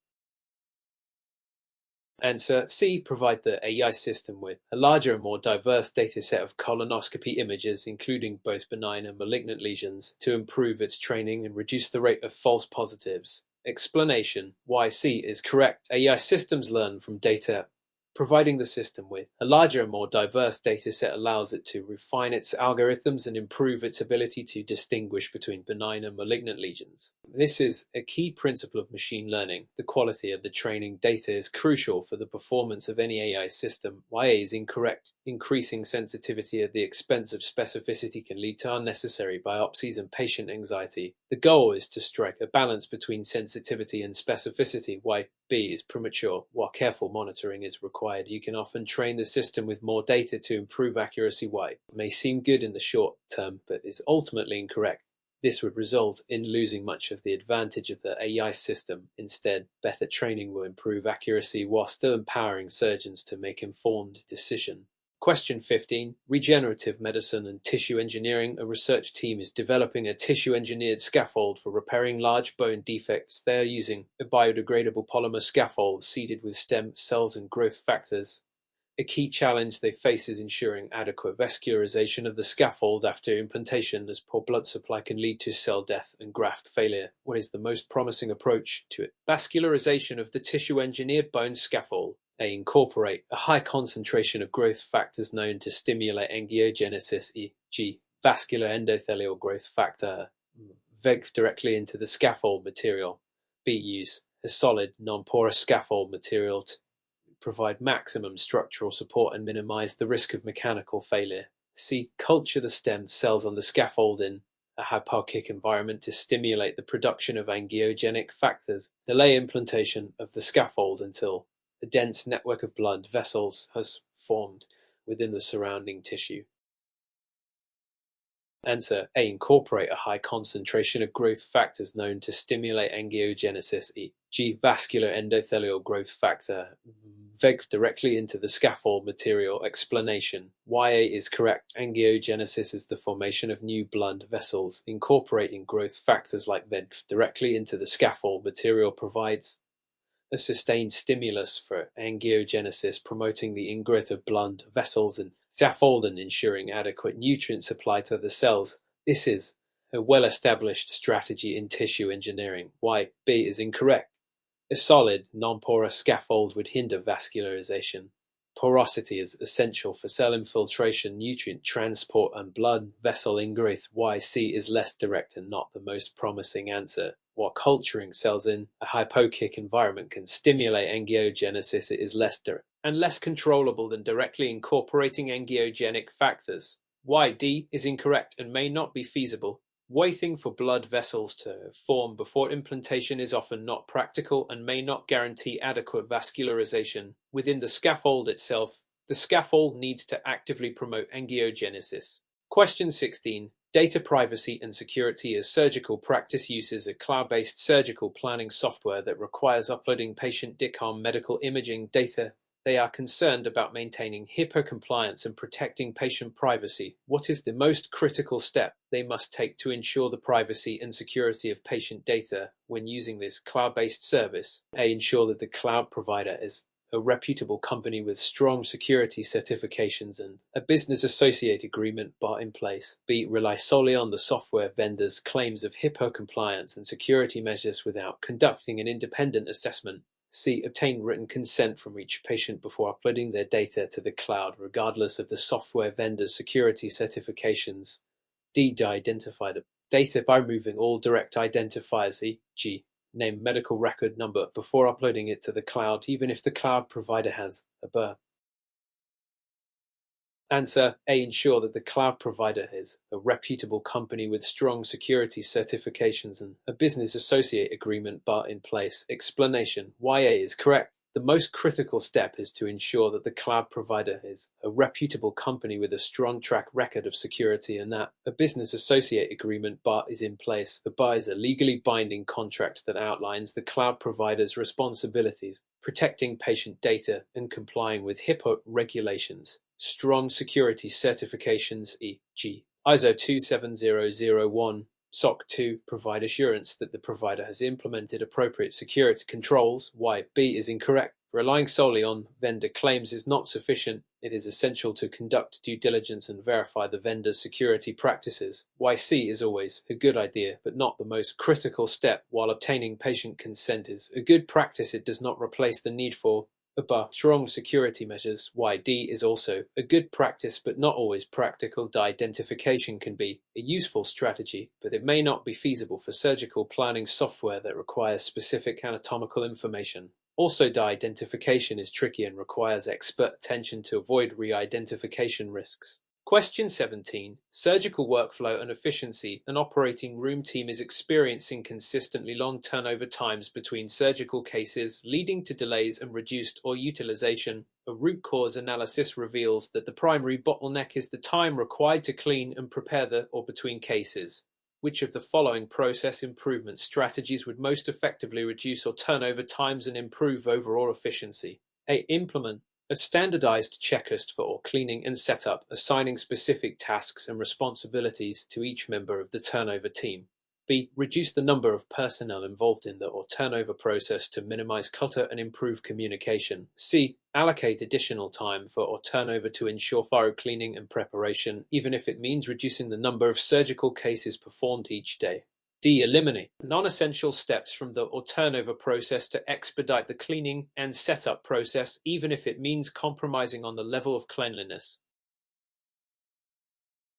Answer C. Provide the AI system with a larger and more diverse dataset of colonoscopy images, including both benign and malignant lesions, to improve its training and reduce the rate of false positives. Explanation: why C is correct. AI systems learn from data. Providing the system with a larger and more diverse dataset allows it to refine its algorithms and improve its ability to distinguish between benign and malignant lesions. This is a key principle of machine learning. The quality of the training data is crucial for the performance of any AI system. YA is incorrect. Increasing sensitivity at the expense of specificity can lead to unnecessary biopsies and patient anxiety. The goal is to strike a balance between sensitivity and specificity. YB is premature. While careful monitoring is required, you can often train the system with more data to improve accuracy. Y it may seem good in the short term, but is ultimately incorrect. This would result in losing much of the advantage of the AI system. Instead, better training will improve accuracy while still empowering surgeons to make informed decisions. Question 15. Regenerative medicine and tissue engineering. A research team is developing a tissue-engineered scaffold for repairing large bone defects. They are using a biodegradable polymer scaffold seeded with stem cells and growth factors. A key challenge they face is ensuring adequate vascularization of the scaffold after implantation, as poor blood supply can lead to cell death and graft failure. What is the most promising approach to it? Vascularization of the tissue-engineered bone scaffold. A. Incorporate a high concentration of growth factors known to stimulate angiogenesis, e.g. vascular endothelial growth factor, VEG, directly into the scaffold material. B. Use a solid, non-porous scaffold material to provide maximum structural support and minimize the risk of mechanical failure. C. Culture the stem cells on the scaffold in a hypoxic environment to stimulate the production of angiogenic factors. Delay implantation of the scaffold until a dense network of blood vessels has formed within the surrounding tissue. Answer A. Incorporate a high concentration of growth factors known to stimulate angiogenesis, e.g. vascular endothelial growth factor, VEG, directly into the scaffold material. Explanation: YA is correct. Angiogenesis is the formation of new blood vessels. Incorporating growth factors like VEG directly into the scaffold material provides a sustained stimulus for angiogenesis, promoting the ingrowth of blood vessels and scaffold and ensuring adequate nutrient supply to the cells. This is a well-established strategy in tissue engineering. Why B is incorrect. A solid, non-porous scaffold would hinder vascularization. Porosity is essential for cell infiltration, nutrient transport, and blood vessel ingrowth. Why C is less direct and not the most promising answer. While culturing cells in a hypoxic environment can stimulate angiogenesis, it is less direct and less controllable than directly incorporating angiogenic factors. Why D is incorrect and may not be feasible. Waiting for blood vessels to form before implantation is often not practical and may not guarantee adequate vascularization within the scaffold itself. The scaffold needs to actively promote angiogenesis. Question 16. Data privacy and security as surgical practice uses a cloud-based surgical planning software that requires uploading patient DICOM medical imaging data. They are concerned about maintaining HIPAA compliance and protecting patient privacy. What is the most critical step they must take to ensure the privacy and security of patient data when using this cloud-based service? A. Ensure that the cloud provider is a reputable company with strong security certifications and a business associate agreement in place. B. Rely solely on the software vendor's claims of HIPAA compliance and security measures without conducting an independent assessment. C. Obtain written consent from each patient before uploading their data to the cloud, regardless of the software vendor's security certifications. D. Identify the data by removing all direct identifiers, e.g., name, medical record number, before uploading it to the cloud, even if the cloud provider has a BER. Answer. A. Ensure that the cloud provider is a reputable company with strong security certifications and a business associate agreement in place. Explanation. Why A is correct. The most critical step is to ensure that the cloud provider is a reputable company with a strong track record of security and that a business associate agreement is in place. The BAR is a legally binding contract that outlines the cloud provider's responsibilities, protecting patient data and complying with HIPAA regulations. Strong security certifications, e.g., ISO 27001, SOC 2, provide assurance that the provider has implemented appropriate security controls. Why B is incorrect. Relying solely on vendor claims is not sufficient. It is essential to conduct due diligence and verify the vendor's security practices. Why C is always a good idea, but not the most critical step. While obtaining patient consent is a good practice, it does not replace the need for strong security measures. Why D is also a good practice but not always practical. Identification can be a useful strategy, but it may not be feasible for surgical planning software that requires specific anatomical information. Also, identification is tricky and requires expert attention to avoid re-identification risks. Question 17. Surgical workflow and efficiency. An operating room team is experiencing consistently long turnover times between surgical cases, leading to delays and reduced utilization. A root cause analysis reveals that the primary bottleneck is the time required to clean and prepare between cases. Which of the following process improvement strategies would most effectively reduce turnover times and improve overall efficiency? A. Implement a standardized checklist for cleaning and setup, assigning specific tasks and responsibilities to each member of the turnover team. B. Reduce the number of personnel involved in the turnover process to minimize clutter and improve communication. C. Allocate additional time for turnover to ensure thorough cleaning and preparation, even if it means reducing the number of surgical cases performed each day. D. Eliminate non-essential steps from the turnover process to expedite the cleaning and setup process, even if it means compromising on the level of cleanliness.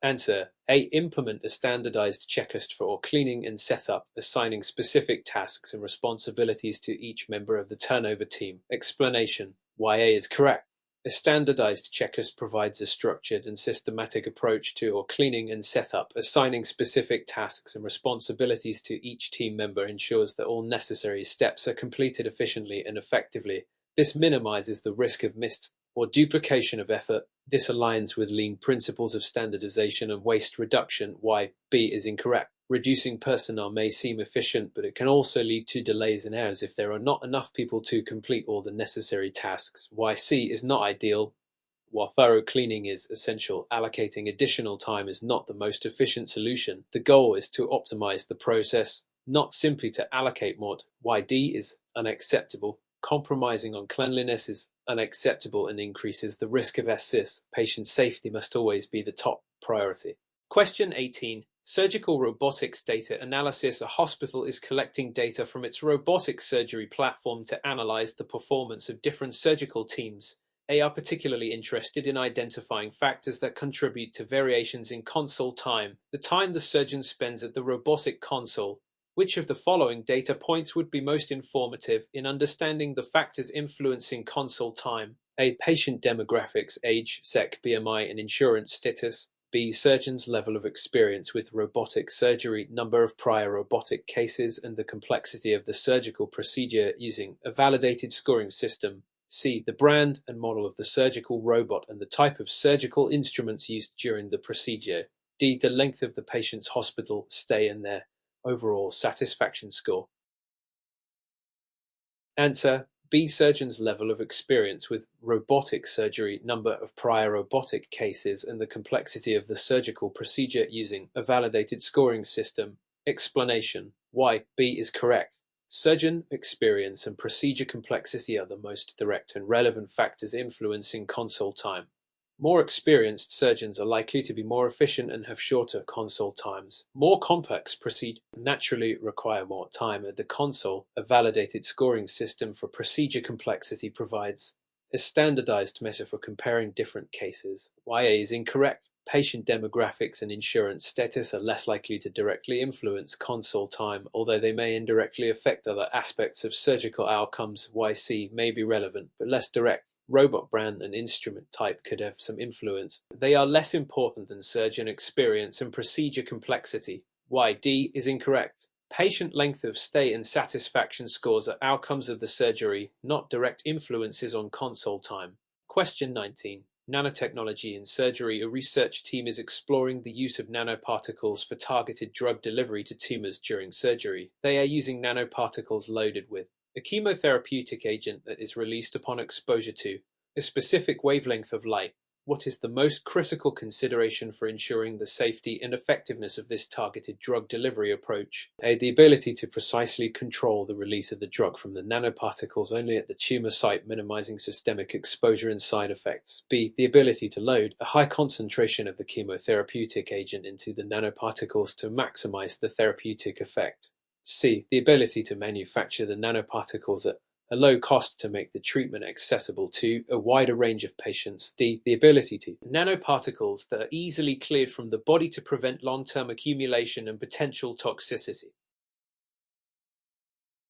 Answer. A. Implement a standardized checklist for cleaning and setup, assigning specific tasks and responsibilities to each member of the turnover team. Explanation. Why A is correct. A standardized checklist provides a structured and systematic approach to cleaning and setup. Assigning specific tasks and responsibilities to each team member ensures that all necessary steps are completed efficiently and effectively. This minimizes the risk of missed or duplication of effort. This aligns with lean principles of standardization and waste reduction. Why B is incorrect. Reducing personnel may seem efficient, but it can also lead to delays and errors if there are not enough people to complete all the necessary tasks. Why C is not ideal. While thorough cleaning is essential, allocating additional time is not the most efficient solution. The goal is to optimize the process, not simply to allocate more. Why D is unacceptable. Compromising on cleanliness is unacceptable and increases the risk of SIS. Patient safety must always be the top priority. Question 18. Surgical robotics data analysis. A hospital is collecting data from its robotic surgery platform to analyze the performance of different surgical teams. They are particularly interested in identifying factors that contribute to variations in console time, the time the surgeon spends at the robotic console. Which of the following data points would be most informative in understanding the factors influencing console time? A. Patient demographics, age, sex, BMI, and insurance status. B. Surgeon's level of experience with robotic surgery, number of prior robotic cases, and the complexity of the surgical procedure using a validated scoring system. C. The brand and model of the surgical robot and the type of surgical instruments used during the procedure. D. The length of the patient's hospital stay and their overall satisfaction score. Answer: B. Surgeon's level of experience with robotic surgery, number of prior robotic cases, and the complexity of the surgical procedure using a validated scoring system. Explanation: why B is correct. Surgeon experience and procedure complexity are the most direct and relevant factors influencing console time. More experienced surgeons are likely to be more efficient and have shorter console times. More complex procedures naturally require more time at the console. A validated scoring system for procedure complexity provides a standardized measure for comparing different cases. YA is incorrect. Patient demographics and insurance status are less likely to directly influence console time, although they may indirectly affect other aspects of surgical outcomes. YC may be relevant, but less direct. Robot brand and instrument type could have some influence. They are less important than surgeon experience and procedure complexity. Why D is incorrect. Patient length of stay and satisfaction scores are outcomes of the surgery, not direct influences on console time. Question 19. Nanotechnology in surgery. A research team is exploring the use of nanoparticles for targeted drug delivery to tumors during surgery. They are using nanoparticles loaded with a chemotherapeutic agent that is released upon exposure to a specific wavelength of light. What is the most critical consideration for ensuring the safety and effectiveness of this targeted drug delivery approach? A. The ability to precisely control the release of the drug from the nanoparticles only at the tumor site, minimizing systemic exposure and side effects. B. The ability to load a high concentration of the chemotherapeutic agent into the nanoparticles to maximize the therapeutic effect. C. The ability to manufacture the nanoparticles at a low cost to make the treatment accessible to a wider range of patients. D. The ability to nanoparticles that are easily cleared from the body to prevent long-term accumulation and potential toxicity.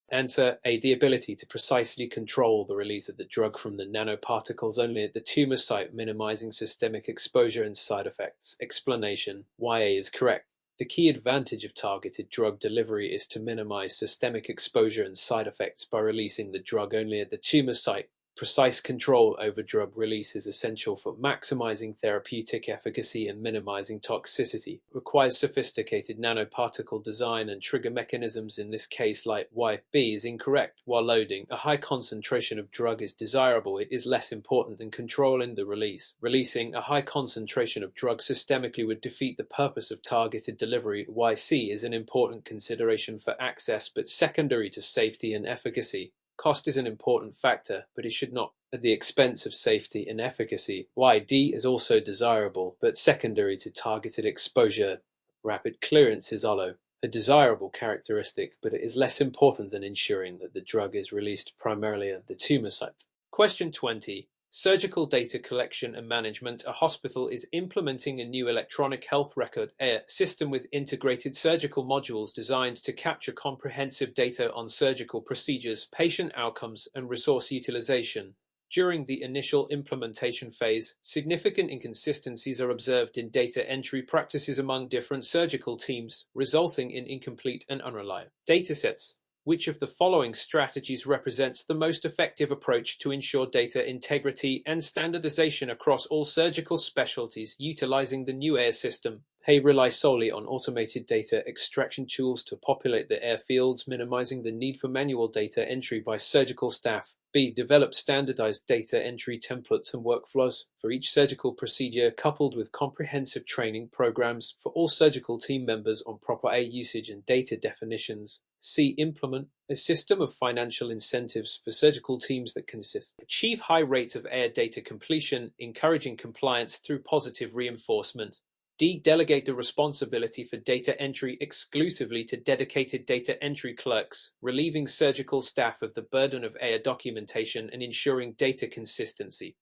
Answer A. The ability to precisely control the release of the drug from the nanoparticles only at the tumor site, minimizing systemic exposure and side effects. Explanation: why A is correct. The key advantage of targeted drug delivery is to minimize systemic exposure and side effects by releasing the drug only at the tumor site. Precise control over drug release is essential for maximizing therapeutic efficacy and minimizing toxicity. It requires sophisticated nanoparticle design and trigger mechanisms. In this case, like Y. B is incorrect. While loading a high concentration of drug is desirable, it is less important than controlling the release. Releasing a high concentration of drug systemically would defeat the purpose of targeted delivery. YC is an important consideration for access, but secondary to safety and efficacy. Cost is an important factor, but it should not at the expense of safety and efficacy. YD is also desirable, but secondary to targeted exposure. Rapid clearance is also a desirable characteristic, but it is less important than ensuring that the drug is released primarily at the tumor site. Question 20. Surgical data collection and management. A hospital is implementing a new electronic health record system with integrated surgical modules designed to capture comprehensive data on surgical procedures, patient outcomes, and resource utilization. During the initial implementation phase, significant inconsistencies are observed in data entry practices among different surgical teams, resulting in incomplete and unreliable datasets. Which of the following strategies represents the most effective approach to ensure data integrity and standardization across all surgical specialties utilizing the new AIR system? A. Rely solely on automated data extraction tools to populate the AIR fields, minimizing the need for manual data entry by surgical staff. B. Develop standardized data entry templates and workflows for each surgical procedure, coupled with comprehensive training programs for all surgical team members on proper AIR usage and data definitions. C. Implement a system of financial incentives for surgical teams that consist. Achieve high rates of AIR data completion, encouraging compliance through positive reinforcement. D. Delegate the responsibility for data entry exclusively to dedicated data entry clerks, relieving surgical staff of the burden of AIR documentation and ensuring data consistency.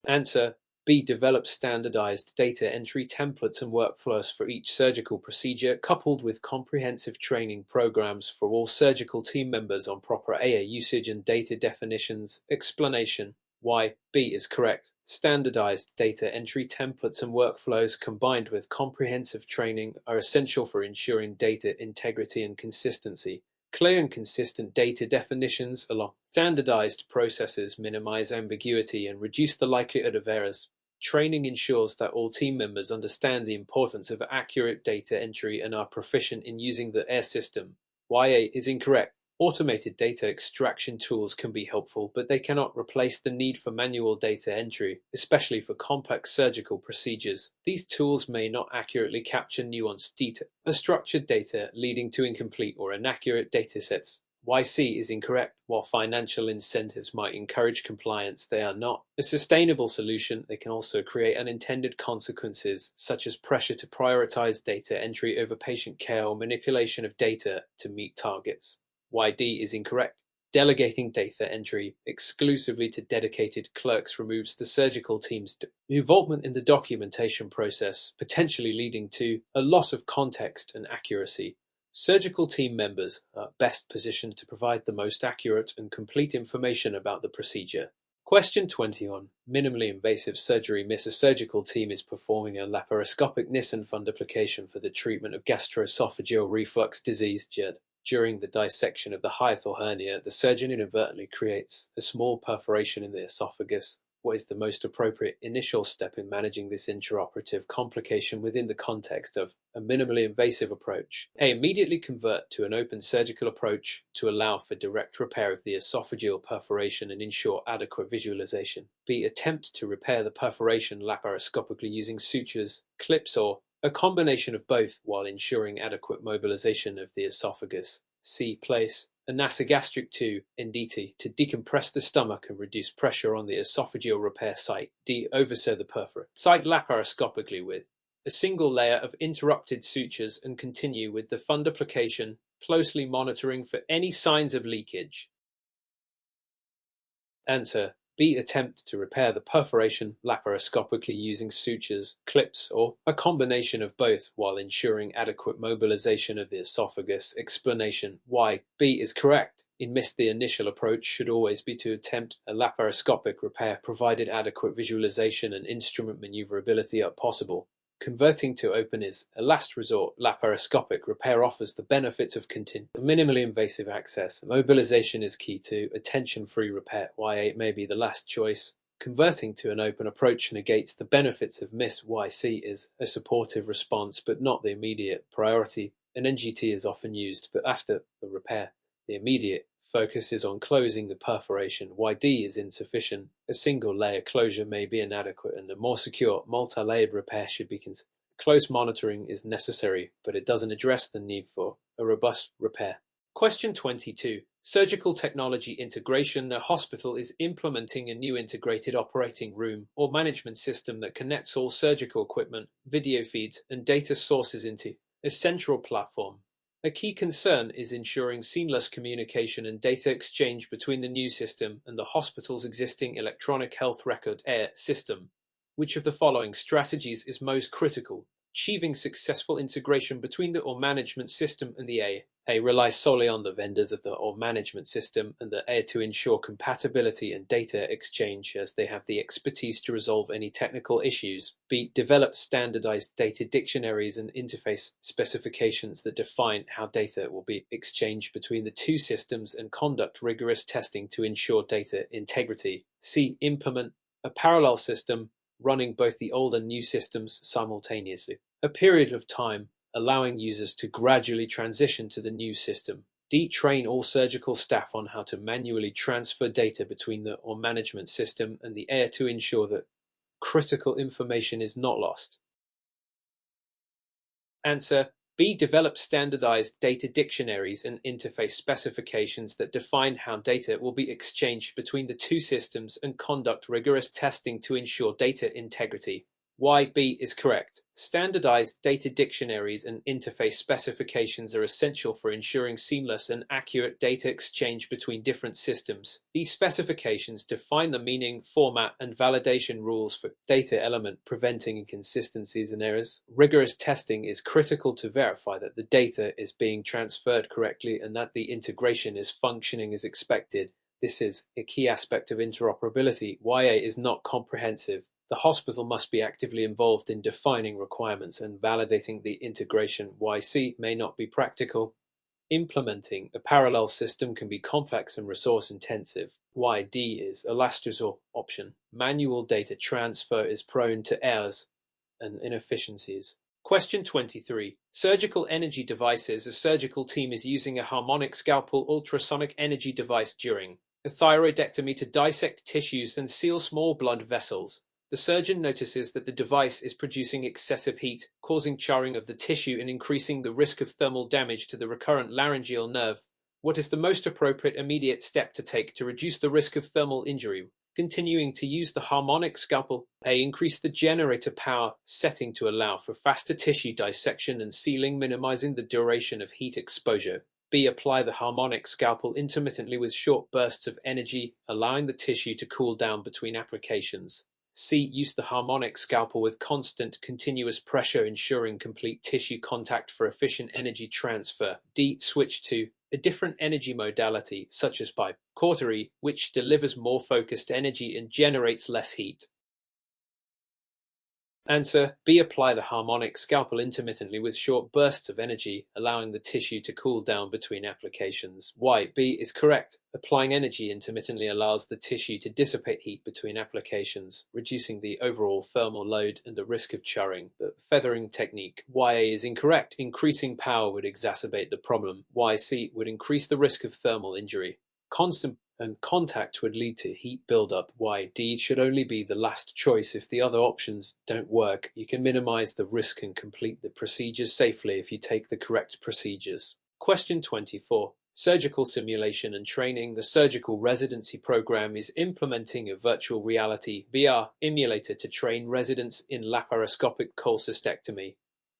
Answer: B. Develop standardized data entry templates and workflows for each surgical procedure, coupled with comprehensive training programs for all surgical team members on proper AIR usage and data definitions. Explanation: Why B is correct. Standardized data entry templates and workflows combined with comprehensive training are essential for ensuring data integrity and consistency. Clear and consistent data definitions along standardized processes minimize ambiguity and reduce the likelihood of errors. Training ensures that all team members understand the importance of accurate data entry and are proficient in using the AIR system. YA is incorrect. Automated data extraction tools can be helpful, but they cannot replace the need for manual data entry, especially for complex surgical procedures. These tools may not accurately capture nuanced data or structured data, leading to incomplete or inaccurate datasets. YC is incorrect. While financial incentives might encourage compliance, they are not a sustainable solution. They can also create unintended consequences, such as pressure to prioritize data entry over patient care or manipulation of data to meet targets. YD is incorrect. Delegating data entry exclusively to dedicated clerks removes the surgical team's involvement in the documentation process, potentially leading to a loss of context and accuracy. Surgical team members are best positioned to provide the most accurate and complete information about the procedure. Question 21. Minimally invasive surgery. A surgical team is performing a laparoscopic Nissen fundoplication for the treatment of gastroesophageal reflux disease (GERD). During the dissection of the hiatal hernia, the surgeon inadvertently creates a small perforation in the esophagus. What is the most appropriate initial step in managing this intraoperative complication within the context of a minimally invasive approach? A. Immediately convert to an open surgical approach to allow for direct repair of the esophageal perforation and ensure adequate visualization. B. Attempt to repair the perforation laparoscopically using sutures, clips, or a combination of both while ensuring adequate mobilization of the esophagus. C. Place a nasogastric tube (NDT) to decompress the stomach and reduce pressure on the esophageal repair site. D. Oversew the perforate site laparoscopically with a single layer of interrupted sutures and continue with the fundoplication, closely monitoring for any signs of leakage. Answer. B. Attempt to repair the perforation laparoscopically using sutures, clips, or a combination of both while ensuring adequate mobilization of the esophagus. Explanation. Why B is correct. In missed, the initial approach should always be to attempt a laparoscopic repair provided adequate visualization and instrument maneuverability are possible. Converting to open is a last resort. Laparoscopic repair offers the benefits of minimally invasive access. Mobilization is key to attention-free repair. Y8 may be the last choice. Converting to an open approach negates the benefits of miss. YC is a supportive response but not the immediate priority. An NGT is often used, but after the repair, the immediate focus is on closing the perforation. YD is insufficient. A single layer closure may be inadequate, and a more secure, multi-layered repair should be considered. Close monitoring is necessary, but it doesn't address the need for a robust repair. Question 22. Surgical technology integration. A hospital is implementing a new integrated operating room or management system that connects all surgical equipment, video feeds, and data sources into a central platform. A key concern is ensuring seamless communication and data exchange between the new system and the hospital's existing electronic health record (AIR) system. Which of the following strategies is most critical? Achieving successful integration between the OR management system and the AIR. A. Rely solely on the vendors of the OR management system and the AIR to ensure compatibility and data exchange, as they have the expertise to resolve any technical issues. B. Develop standardized data dictionaries and interface specifications that define how data will be exchanged between the two systems and conduct rigorous testing to ensure data integrity. C. Implement a parallel system running both the old and new systems simultaneously. A period of time allowing users to gradually transition to the new system. D. Train all surgical staff on how to manually transfer data between the OR management system and the AIR to ensure that critical information is not lost. Answer. B. Develop standardized data dictionaries and interface specifications that define how data will be exchanged between the two systems and conduct rigorous testing to ensure data integrity. Why B is correct. Standardized data dictionaries and interface specifications are essential for ensuring seamless and accurate data exchange between different systems. These specifications define the meaning, format, and validation rules for data element, preventing inconsistencies and errors. Rigorous testing is critical to verify that the data is being transferred correctly and that the integration is functioning as expected. This is a key aspect of interoperability. YA is not comprehensive. The hospital must be actively involved in defining requirements and validating the integration. YC may not be practical. Implementing a parallel system can be complex and resource-intensive. YD is a last resort option. Manual data transfer is prone to errors and inefficiencies. Question 23. Surgical energy devices. A surgical team is using a harmonic scalpel ultrasonic energy device during a thyroidectomy to dissect tissues and seal small blood vessels. The surgeon notices that the device is producing excessive heat, causing charring of the tissue and increasing the risk of thermal damage to the recurrent laryngeal nerve. What is the most appropriate immediate step to take to reduce the risk of thermal injury? Continuing to use the harmonic scalpel. A. Increase the generator power setting to allow for faster tissue dissection and sealing, minimizing the duration of heat exposure. B. Apply the harmonic scalpel intermittently with short bursts of energy, allowing the tissue to cool down between applications. C. Use the harmonic scalpel with constant, continuous pressure, ensuring complete tissue contact for efficient energy transfer. D. Switch to a different energy modality, such as by cautery, which delivers more focused energy and generates less heat. Answer B. Apply the harmonic scalpel intermittently with short bursts of energy, allowing the tissue to cool down between applications. Why? B is correct. Applying energy intermittently allows the tissue to dissipate heat between applications, reducing the overall thermal load and the risk of charring. The feathering technique. YA is incorrect. Increasing power would exacerbate the problem. YC would increase the risk of thermal injury. Constant and contact would lead to heat buildup. Why D should only be the last choice if the other options don't work. You can minimize the risk and complete the procedures safely if you take the correct procedures. Question 24. Surgical simulation and training. The surgical residency program is implementing a virtual reality VR emulator to train residents in laparoscopic cholecystectomy.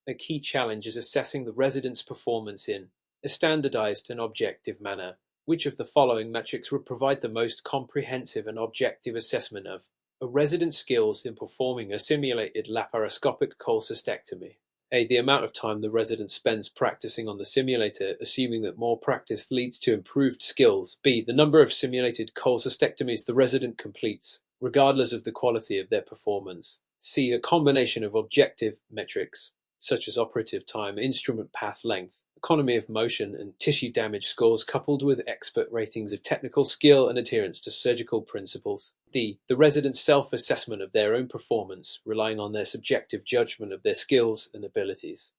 A key challenge is assessing the resident's performance in a standardized and objective manner. Which of the following metrics would provide the most comprehensive and objective assessment of a resident's skills in performing a simulated laparoscopic cholecystectomy? A. The amount of time the resident spends practicing on the simulator, assuming that more practice leads to improved skills. B. The number of simulated cholecystectomies the resident completes, regardless of the quality of their performance. C. A combination of objective metrics, such as operative time, instrument path length, economy of motion, and tissue damage scores, coupled with expert ratings of technical skill and adherence to surgical principles. D. The resident's self-assessment of their own performance, relying on their subjective judgment of their skills and abilities.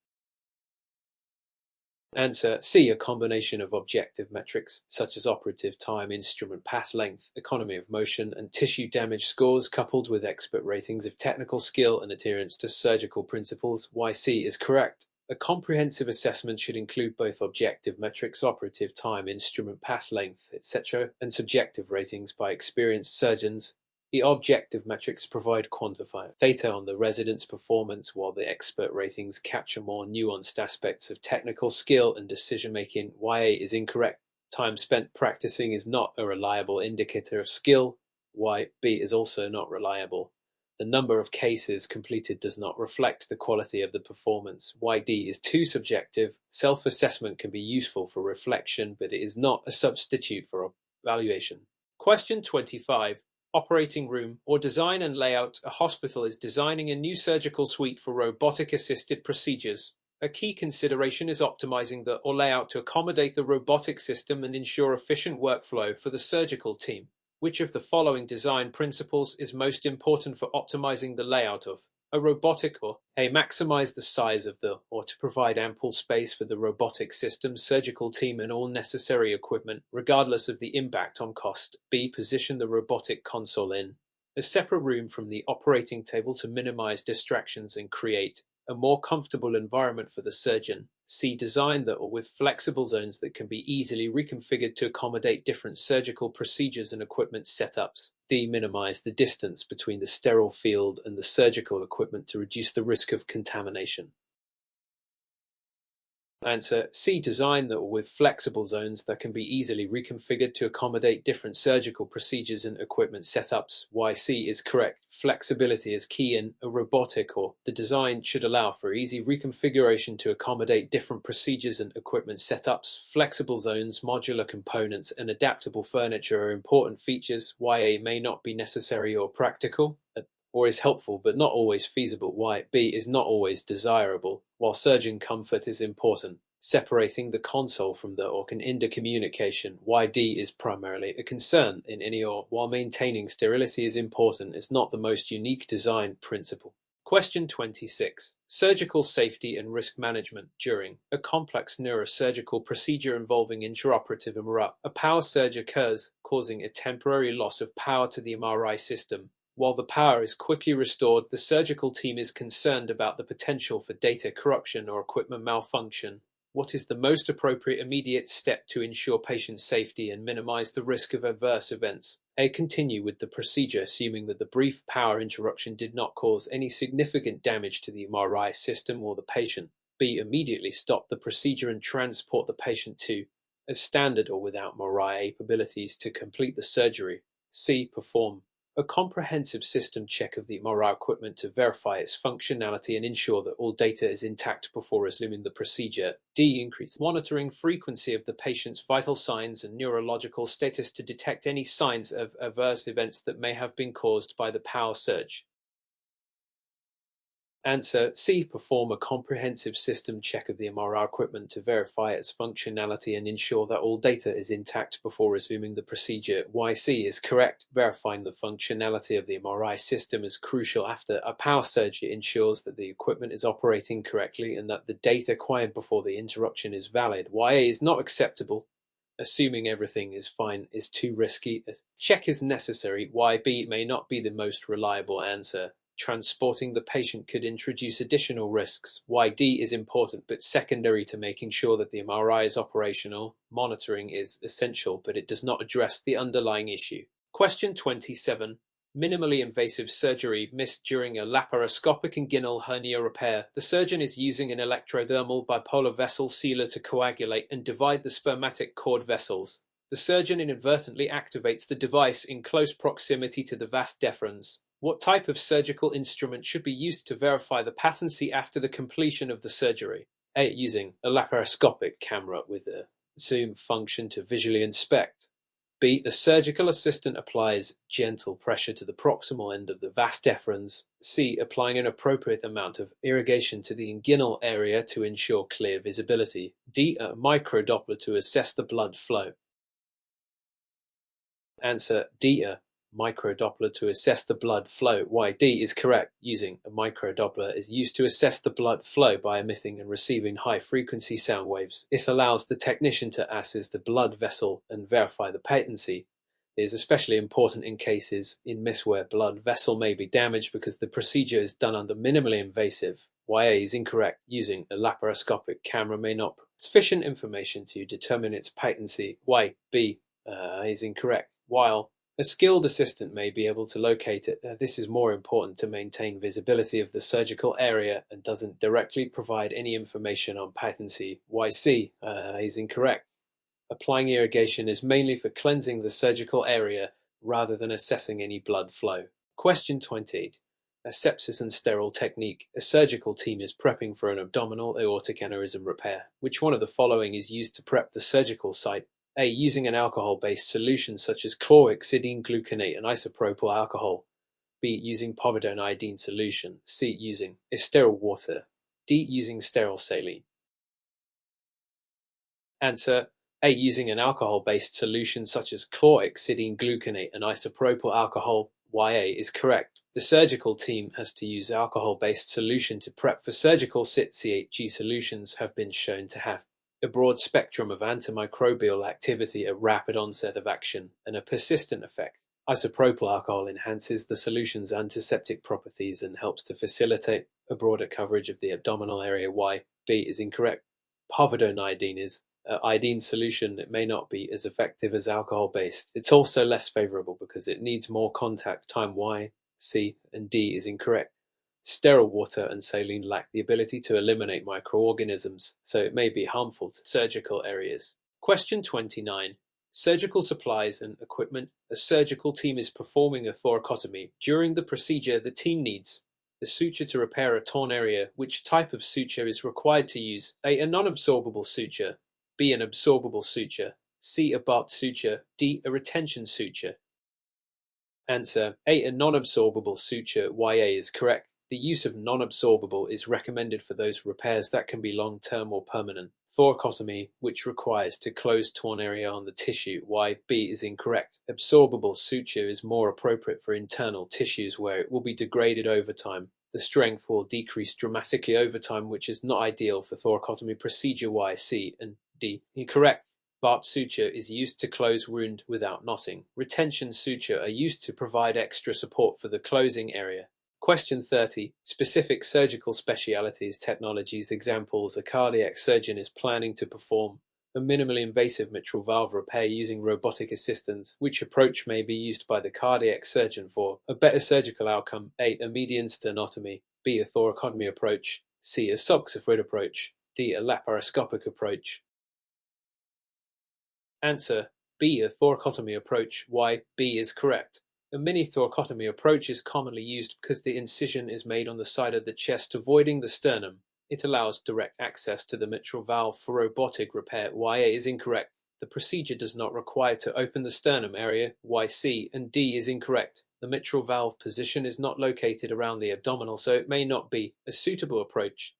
Answer C. A combination of objective metrics, such as operative time, instrument path length, economy of motion, and tissue damage scores, coupled with expert ratings of technical skill and adherence to surgical principles. Why C is correct. A comprehensive assessment should include both objective metrics, operative time, instrument path length, etc., and subjective ratings by experienced surgeons. The objective metrics provide quantified data on the resident's performance, while the expert ratings capture more nuanced aspects of technical skill and decision-making. YA is incorrect. Time spent practicing is not a reliable indicator of skill. YB is also not reliable. The number of cases completed does not reflect the quality of the performance. YD is too subjective. Self-assessment can be useful for reflection, but it is not a substitute for evaluation. Question 25. Operating room or design and layout. A hospital is designing a new surgical suite for robotic-assisted procedures. A key consideration is optimizing the layout to accommodate the robotic system and ensure efficient workflow for the surgical team. Which of the following design principles is most important for optimizing the layout of a robotic or A. Maximize the size of the or to provide ample space for the robotic system, surgical team, and all necessary equipment, regardless of the impact on cost. B. Position the robotic console in a separate room from the operating table to minimize distractions and create a more comfortable environment for the surgeon. C. Design the or with flexible zones that can be easily reconfigured to accommodate different surgical procedures and equipment setups. D. Minimize the distance between the sterile field and the surgical equipment to reduce the risk of contamination. Answer C. Design that with flexible zones that can be easily reconfigured to accommodate different surgical procedures and equipment setups. Why C is correct. Flexibility is key in a robotic, or the design should allow for easy reconfiguration to accommodate different procedures and equipment setups. Flexible zones, modular components, and adaptable furniture are important features. Why A may not be necessary or practical, or is helpful but not always feasible. Why B is not always desirable. While surgeon comfort is important, separating the console from the or can hinder communication. Why D is primarily a concern in any or, while maintaining sterility is important, is not the most unique design principle. Question 26. Surgical safety and risk management during a complex neurosurgical procedure involving intraoperative MRI. A power surge occurs, causing a temporary loss of power to the MRI system. While the power is quickly restored, the surgical team is concerned about the potential for data corruption or equipment malfunction. What is the most appropriate immediate step to ensure patient safety and minimize the risk of adverse events? A. Continue with the procedure, assuming that the brief power interruption did not cause any significant damage to the MRI system or the patient. B. Immediately stop the procedure and transport the patient to, as standard or without MRI capabilities, to complete the surgery. C. Perform a comprehensive system check of the MRI equipment to verify its functionality and ensure that all data is intact before resuming the procedure. D. Increase monitoring frequency of the patient's vital signs and neurological status to detect any signs of adverse events that may have been caused by the power surge. Answer C. Perform a comprehensive system check of the MRI equipment to verify its functionality and ensure that all data is intact before resuming the procedure. Why C is correct. Verifying the functionality of the MRI system is crucial after a power surge. It ensures that the equipment is operating correctly and that the data acquired before the interruption is valid. Why A is not acceptable. Assuming everything is fine is too risky. A check is necessary. Why B may not be the most reliable answer. Transporting the patient could introduce additional risks. Why D is important but secondary to making sure that the MRI is operational. Monitoring is essential, but it does not address the underlying issue. Question 27. Minimally invasive surgery missed during a laparoscopic inguinal hernia repair. The surgeon is using an electrodermal bipolar vessel sealer to coagulate and divide the spermatic cord vessels. The surgeon inadvertently activates the device in close proximity to the vas deferens. What type of surgical instrument should be used to verify the patency after the completion of the surgery? A. Using a laparoscopic camera with a zoom function to visually inspect. B. The surgical assistant applies gentle pressure to the proximal end of the vas deferens. C. Applying an appropriate amount of irrigation to the inguinal area to ensure clear visibility. D. A microdoppler to assess the blood flow. Answer D. A microdoppler to assess the blood flow. Why D is correct. Using a microdoppler is used to assess the blood flow by emitting and receiving high-frequency sound waves. This allows the technician to assess the blood vessel and verify the patency. It is especially important in cases in miss where blood vessel may be damaged because the procedure is done under minimally invasive. Why A is incorrect. Using a laparoscopic camera may not provide sufficient information to determine its patency. Why B is incorrect. While a skilled assistant may be able to locate it, this is more important to maintain visibility of the surgical area and doesn't directly provide any information on patency. Why C is incorrect. Applying irrigation is mainly for cleansing the surgical area rather than assessing any blood flow. Question 28. A sepsis and sterile technique. A surgical team is prepping for an abdominal aortic aneurysm repair. Which one of the following is used to prep the surgical site? A. Using an alcohol-based solution such as chlorhexidine gluconate and isopropyl alcohol. B. Using povidone iodine solution. C. Using sterile water. D. Using sterile saline. Answer A. Using an alcohol-based solution such as chlorhexidine gluconate and isopropyl alcohol. Why A is correct. The surgical team has to use alcohol-based solution to prep for surgical sit. CHG solutions have been shown to have a broad spectrum of antimicrobial activity, a rapid onset of action, and a persistent effect. Isopropyl alcohol enhances the solution's antiseptic properties and helps to facilitate a broader coverage of the abdominal area. Why B is incorrect. Povidone iodine is an iodine solution. It may not be as effective as alcohol-based. It's also less favorable because it needs more contact time. Y, C, and D is incorrect. Sterile water and saline lack the ability to eliminate microorganisms, so it may be harmful to surgical areas. Question 29. Surgical supplies and equipment. A surgical team is performing a thoracotomy. During the procedure, the team needs the suture to repair a torn area. Which type of suture is required to use? A. A non-absorbable suture. B. An absorbable suture. C. A barbed suture. D. A retention suture. Answer: A. A non-absorbable suture. YA is correct. The use of non-absorbable is recommended for those repairs that can be long-term or permanent. Thoracotomy, which requires to close torn area on the tissue. YB is incorrect. Absorbable suture is more appropriate for internal tissues where it will be degraded over time. The strength will decrease dramatically over time, which is not ideal for thoracotomy procedure. YC and D incorrect. Barbed suture is used to close wound without knotting. Retention suture are used to provide extra support for the closing area. Question 30. Specific surgical specialties, technologies, examples. A cardiac surgeon is planning to perform a minimally invasive mitral valve repair using robotic assistance. Which approach may be used by the cardiac surgeon for a better surgical outcome? A. A median sternotomy. B. A thoracotomy approach. C. A subxiphoid approach. D. A laparoscopic approach. Answer: B. A thoracotomy approach. Why? B is correct. A mini thoracotomy approach is commonly used because the incision is made on the side of the chest, avoiding the sternum. It allows direct access to the mitral valve for robotic repair. YA is incorrect. The procedure does not require to open the sternum area. YC and D is incorrect. The mitral valve position is not located around the abdominal, so it may not be a suitable approach.